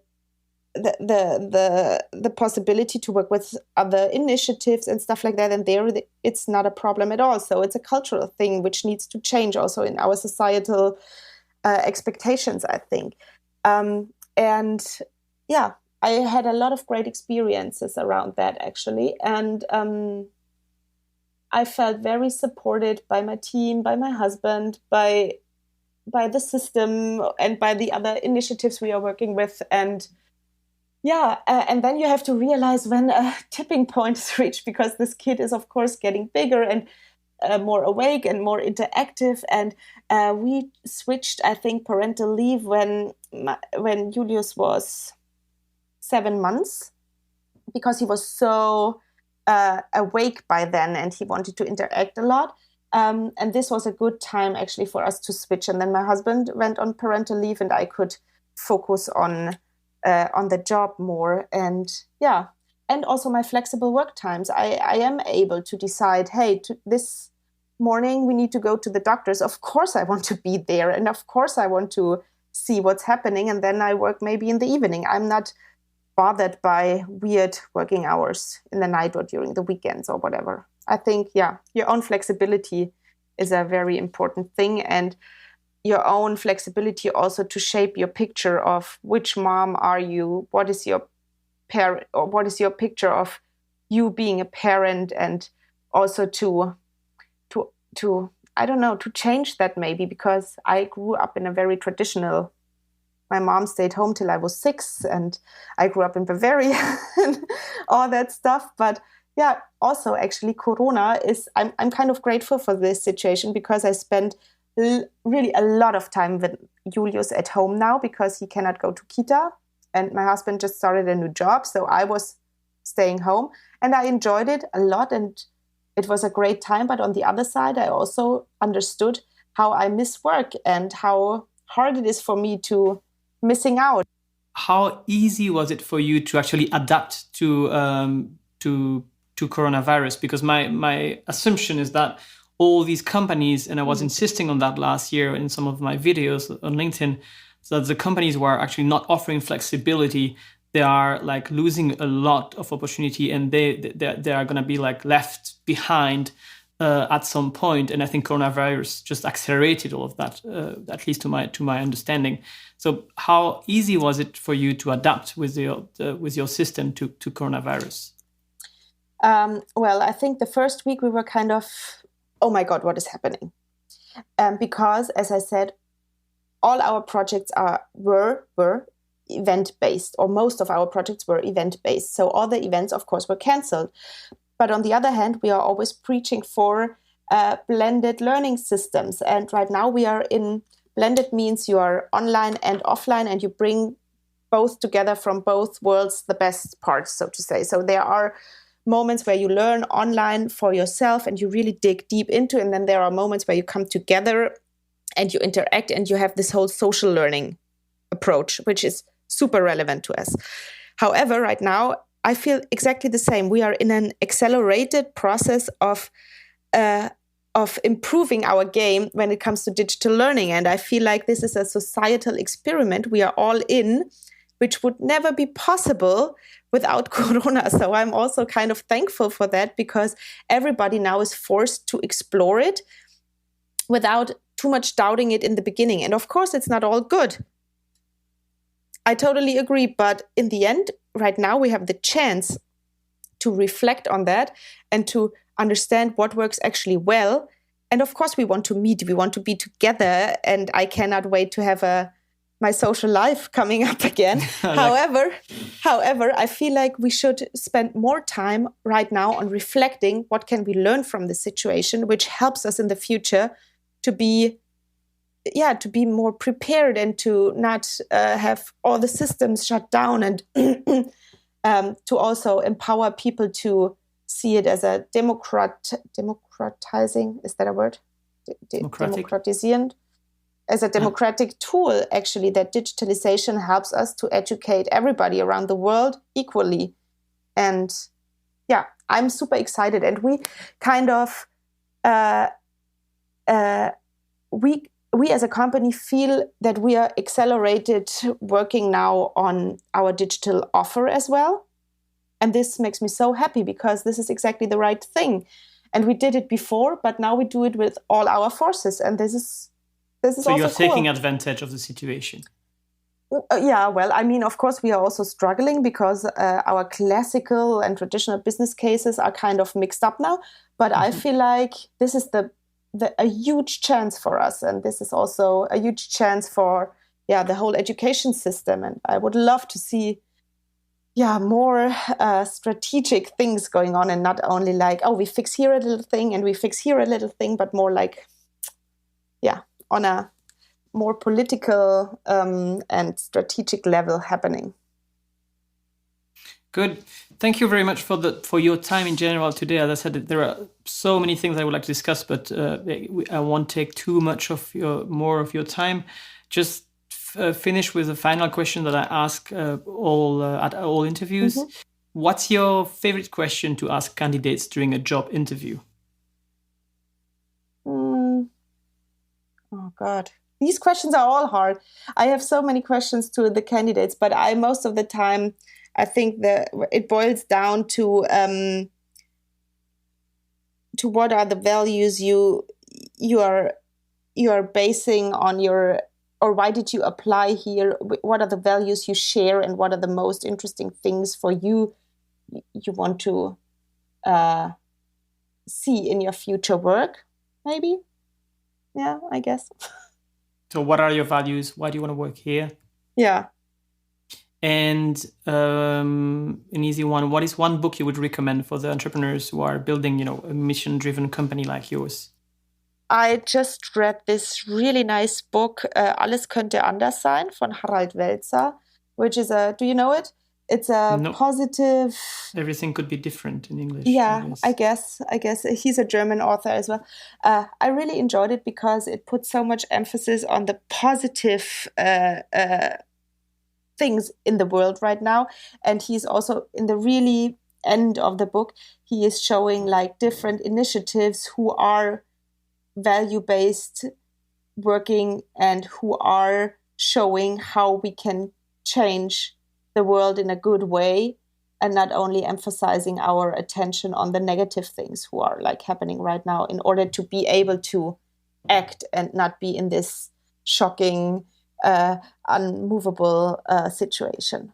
possibility to work with other initiatives and stuff like that, and there it's not a problem at all. So it's a cultural thing which needs to change also in our societal expectations, I think. And yeah, I had a lot of great experiences around that, actually. And I felt very supported by my team, by my husband, by the system, and by the other initiatives we are working with. And yeah, and then you have to realize when a tipping point is reached, because this kid is, of course, getting bigger and more awake and more interactive. And we switched, I think, parental leave when Julius was 7 months, because he was so awake by then and he wanted to interact a lot. And this was a good time actually for us to switch. And then my husband went on parental leave, and I could focus on the job more. And yeah, and also my flexible work times. I am able to decide, hey, this morning we need to go to the doctors. Of course I want to be there, and of course I want to see what's happening. And then I work maybe in the evening. I'm not bothered by weird working hours in the night or during the weekends or whatever. I think, yeah, your own flexibility is a very important thing, and your own flexibility also to shape your picture of which mom are you, what is your parent, or what is your picture of you being a parent, and also to I don't know, to change that maybe, because I grew up in a very traditional. My mom stayed home till I was 6, and I grew up in Bavaria and all that stuff. But yeah, also actually Corona I'm kind of grateful for this situation, because I spend really a lot of time with Julius at home now, because he cannot go to Kita, and my husband just started a new job. So I was staying home, and I enjoyed it a lot, and it was a great time. But on the other side, I also understood how I miss work and how hard it is for me to missing out. How easy was it for you to actually adapt to coronavirus? Because my assumption is that all these companies, and I was insisting on that last year in some of my videos on LinkedIn, so that the companies who are actually not offering flexibility, they are like losing a lot of opportunity, and they are going to be like left behind at some point. And I think coronavirus just accelerated all of that, at least to my understanding. So how easy was it for you to adapt with your system to coronavirus? Well, I think the first week we were kind of, oh my God, what is happening? Because, as I said, all our projects were event-based, or most of our projects were event-based. So all the events, of course, were cancelled. But on the other hand, we are always preaching for blended learning systems. And right now we are in blended, means you are online and offline, and you bring both together from both worlds, the best parts, so to say. So there are moments where you learn online for yourself and you really dig deep into it. And then there are moments where you come together and you interact and you have this whole social learning approach, which is super relevant to us. However, right now, I feel exactly the same. We are in an accelerated process of improving our game when it comes to digital learning. And I feel like this is a societal experiment we are all in, which would never be possible without Corona. So I'm also kind of thankful for that, because everybody now is forced to explore it without too much doubting it in the beginning. And of course, it's not all good. I totally agree. But in the end, right now, we have the chance to reflect on that and to understand what works actually well. And of course, we want to meet, we want to be together. And I cannot wait to have my social life coming up again. However, I feel like we should spend more time right now on reflecting what can we learn from the situation, which helps us in the future to be more prepared and to not have all the systems shut down, and to also empower people to see it as a democratizing, is that a word? Democratizing, as a democratic tool, actually, that digitalization helps us to educate everybody around the world equally. And yeah, I'm super excited. And we kind of, we as a company feel that we are accelerated working now on our digital offer as well. And this makes me so happy, because this is exactly the right thing. And we did it before, but now we do it with all our forces. And this is so also you're cool. Taking advantage of the situation. Yeah, well, I mean, of course, we are also struggling because our classical and traditional business cases are kind of mixed up now. But I feel like this is a huge chance for us. And this is also a huge chance for the whole education system. And I would love to see more strategic things going on, and not only like, oh, we fix here a little thing and we fix here a little thing, but more like, on a more political and strategic level happening. Good. Thank you very much for your time in general today. As I said, there are so many things I would like to discuss, but I won't take too much of more of your time. Just finish with a final question that I ask at all interviews. Mm-hmm. What's your favorite question to ask candidates during a job interview? Oh God, these questions are all hard. I have so many questions to the candidates, but most of the time, I think that it boils down to what are the values you are basing on your, or why did you apply here? What are the values you share, and what are the most interesting things for you want to see in your future work? Maybe, yeah, I guess. So, what are your values? Why do you want to work here? Yeah. And an easy one, what is one book you would recommend for the entrepreneurs who are building, a mission-driven company like yours? I just read this really nice book, Alles könnte anders sein, von Harald Welzer, which is do you know it? It's a positive... Everything could be different in English. Yeah, I guess. He's a German author as well. I really enjoyed it because it put so much emphasis on the positive things in the world right now. And he's also, in the really end of the book, he is showing like different initiatives who are value-based working and who are showing how we can change the world in a good way, and not only emphasizing our attention on the negative things who are like happening right now, in order to be able to act and not be in this shocking, unmovable situation.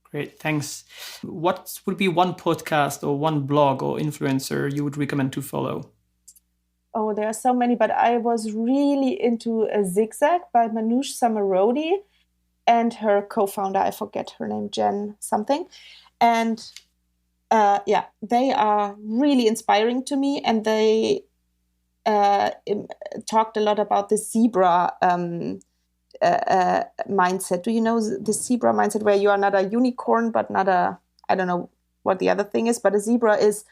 Great, thanks. What would be one podcast or one blog or influencer you would recommend to follow? Oh, there are so many, but I was really into a Zigzag by Manoush Samarodi and her co-founder, I forget her name, Jen something. And they are really inspiring to me. And they talked a lot about the zebra mindset. Do you know the zebra mindset, where you are not a unicorn, but not a, I don't know what the other thing is, but a zebra is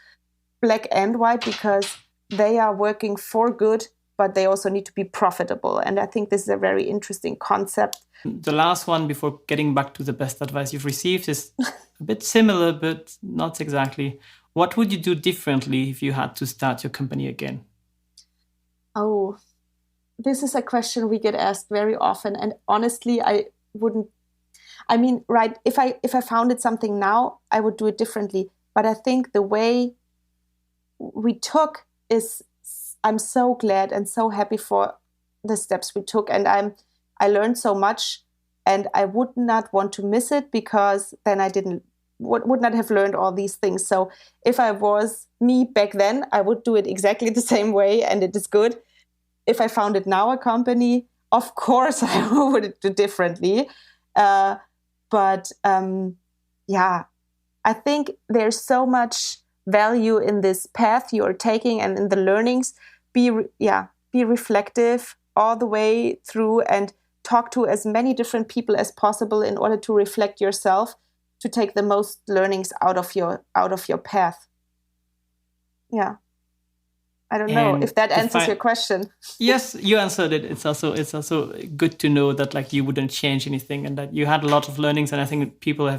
black and white because they are working for good, but they also need to be profitable. And I think this is a very interesting concept. The last one, before getting back to the best advice you've received, is a bit similar, but not exactly. What would you do differently if you had to start your company again? Oh, this is a question we get asked very often. And honestly, I wouldn't. I mean, right, if I founded something now, I would do it differently. But I think the way we took is, I'm so glad and so happy for the steps we took. And I learned so much, and I would not want to miss it, because then I would not have learned all these things. So if I was me back then, I would do it exactly the same way, and it is good. If I founded now a company, of course I would do differently. But I think there's so much value in this path you're taking and in the learnings. Be reflective all the way through, and talk to as many different people as possible in order to reflect yourself, to take the most learnings out of your path. Yeah. I don't know if that answers your question. Yes, you answered it. It's also good to know that like you wouldn't change anything, and that you had a lot of learnings, and I think people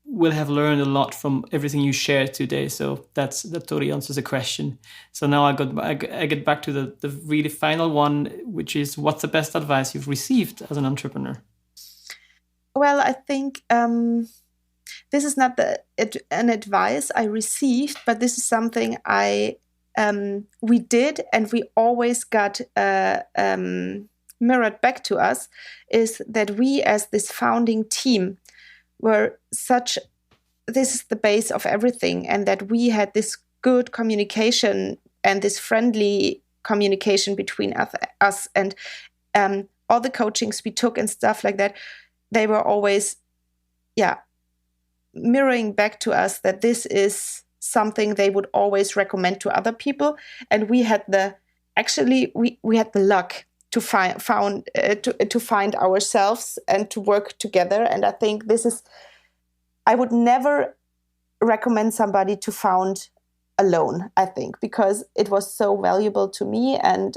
will have learned a lot from everything you shared today. So that totally answers the question. So now I get back to the really final one, which is, what's the best advice you've received as an entrepreneur? Well, I think this is not an advice I received, but this is something we did, and we always got mirrored back to us, is that we, as this founding team, were this is the base of everything, and that we had this good communication and this friendly communication between us, and all the coachings we took and stuff like that, they were always mirroring back to us that this is something they would always recommend to other people. And we had the luck to find ourselves and to work together. And I think I would never recommend somebody to found alone, I think, because it was so valuable to me. And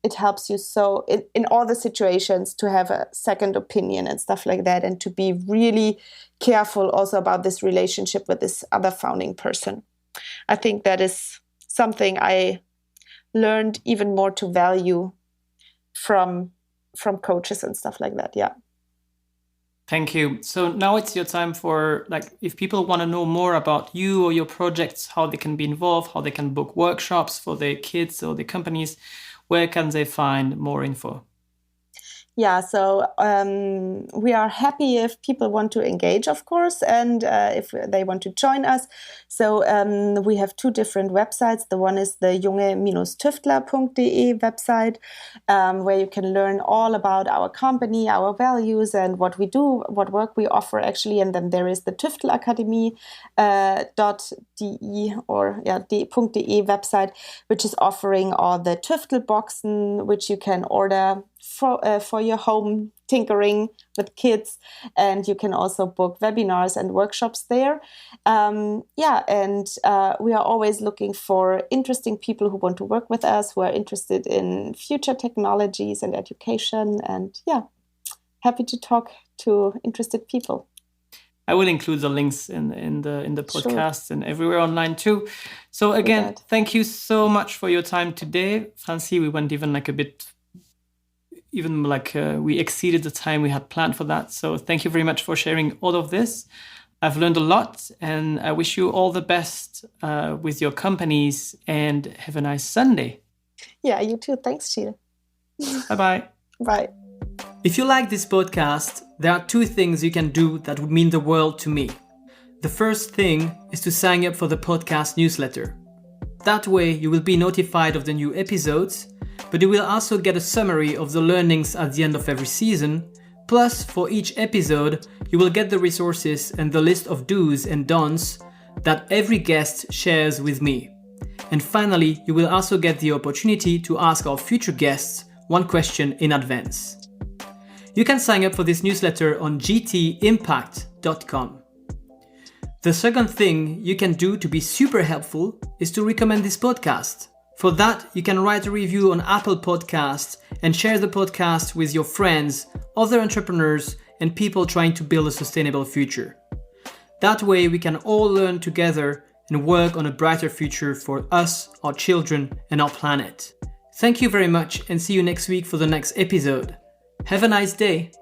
it helps you so in all the situations to have a second opinion and stuff like that, and to be really careful also about this relationship with this other founding person. I think that is something I learned even more to value from coaches and stuff like that. Yeah. Thank you. So now it's your time for, like, if people want to know more about you or your projects, how they can be involved, how they can book workshops for their kids or their companies, where can they find more info? Yeah, so we are happy if people want to engage, of course, and if they want to join us. So we have two different websites. The one is the junge-tüftler.de website, where you can learn all about our company, our values, and what we do, what work we offer, actually. And then there is the Tüftel Akademie .de website, which is offering all the Tüftel boxen, which you can order for your home tinkering with kids, and you can also book webinars and workshops there. We are always looking for interesting people who want to work with us, who are interested in future technologies and education, and happy to talk to interested people. I will include the links in the podcast, sure, and everywhere online too. So again, thank you so much for your time today, Franzi. We went we exceeded the time we had planned for that. So thank you very much for sharing all of this. I've learned a lot, and I wish you all the best with your companies, and have a nice Sunday. Yeah, you too. Thanks, Gilles. Bye-bye. Bye. If you like this podcast, there are two things you can do that would mean the world to me. The first thing is to sign up for the podcast newsletter. That way you will be notified of the new episodes, but you will also get a summary of the learnings at the end of every season. Plus, for each episode, you will get the resources and the list of do's and don'ts that every guest shares with me. And finally, you will also get the opportunity to ask our future guests one question in advance. You can sign up for this newsletter on gtimpact.com. The second thing you can do to be super helpful is to recommend this podcast. For that, you can write a review on Apple Podcasts and share the podcast with your friends, other entrepreneurs, and people trying to build a sustainable future. That way, we can all learn together and work on a brighter future for us, our children, and our planet. Thank you very much, and see you next week for the next episode. Have a nice day.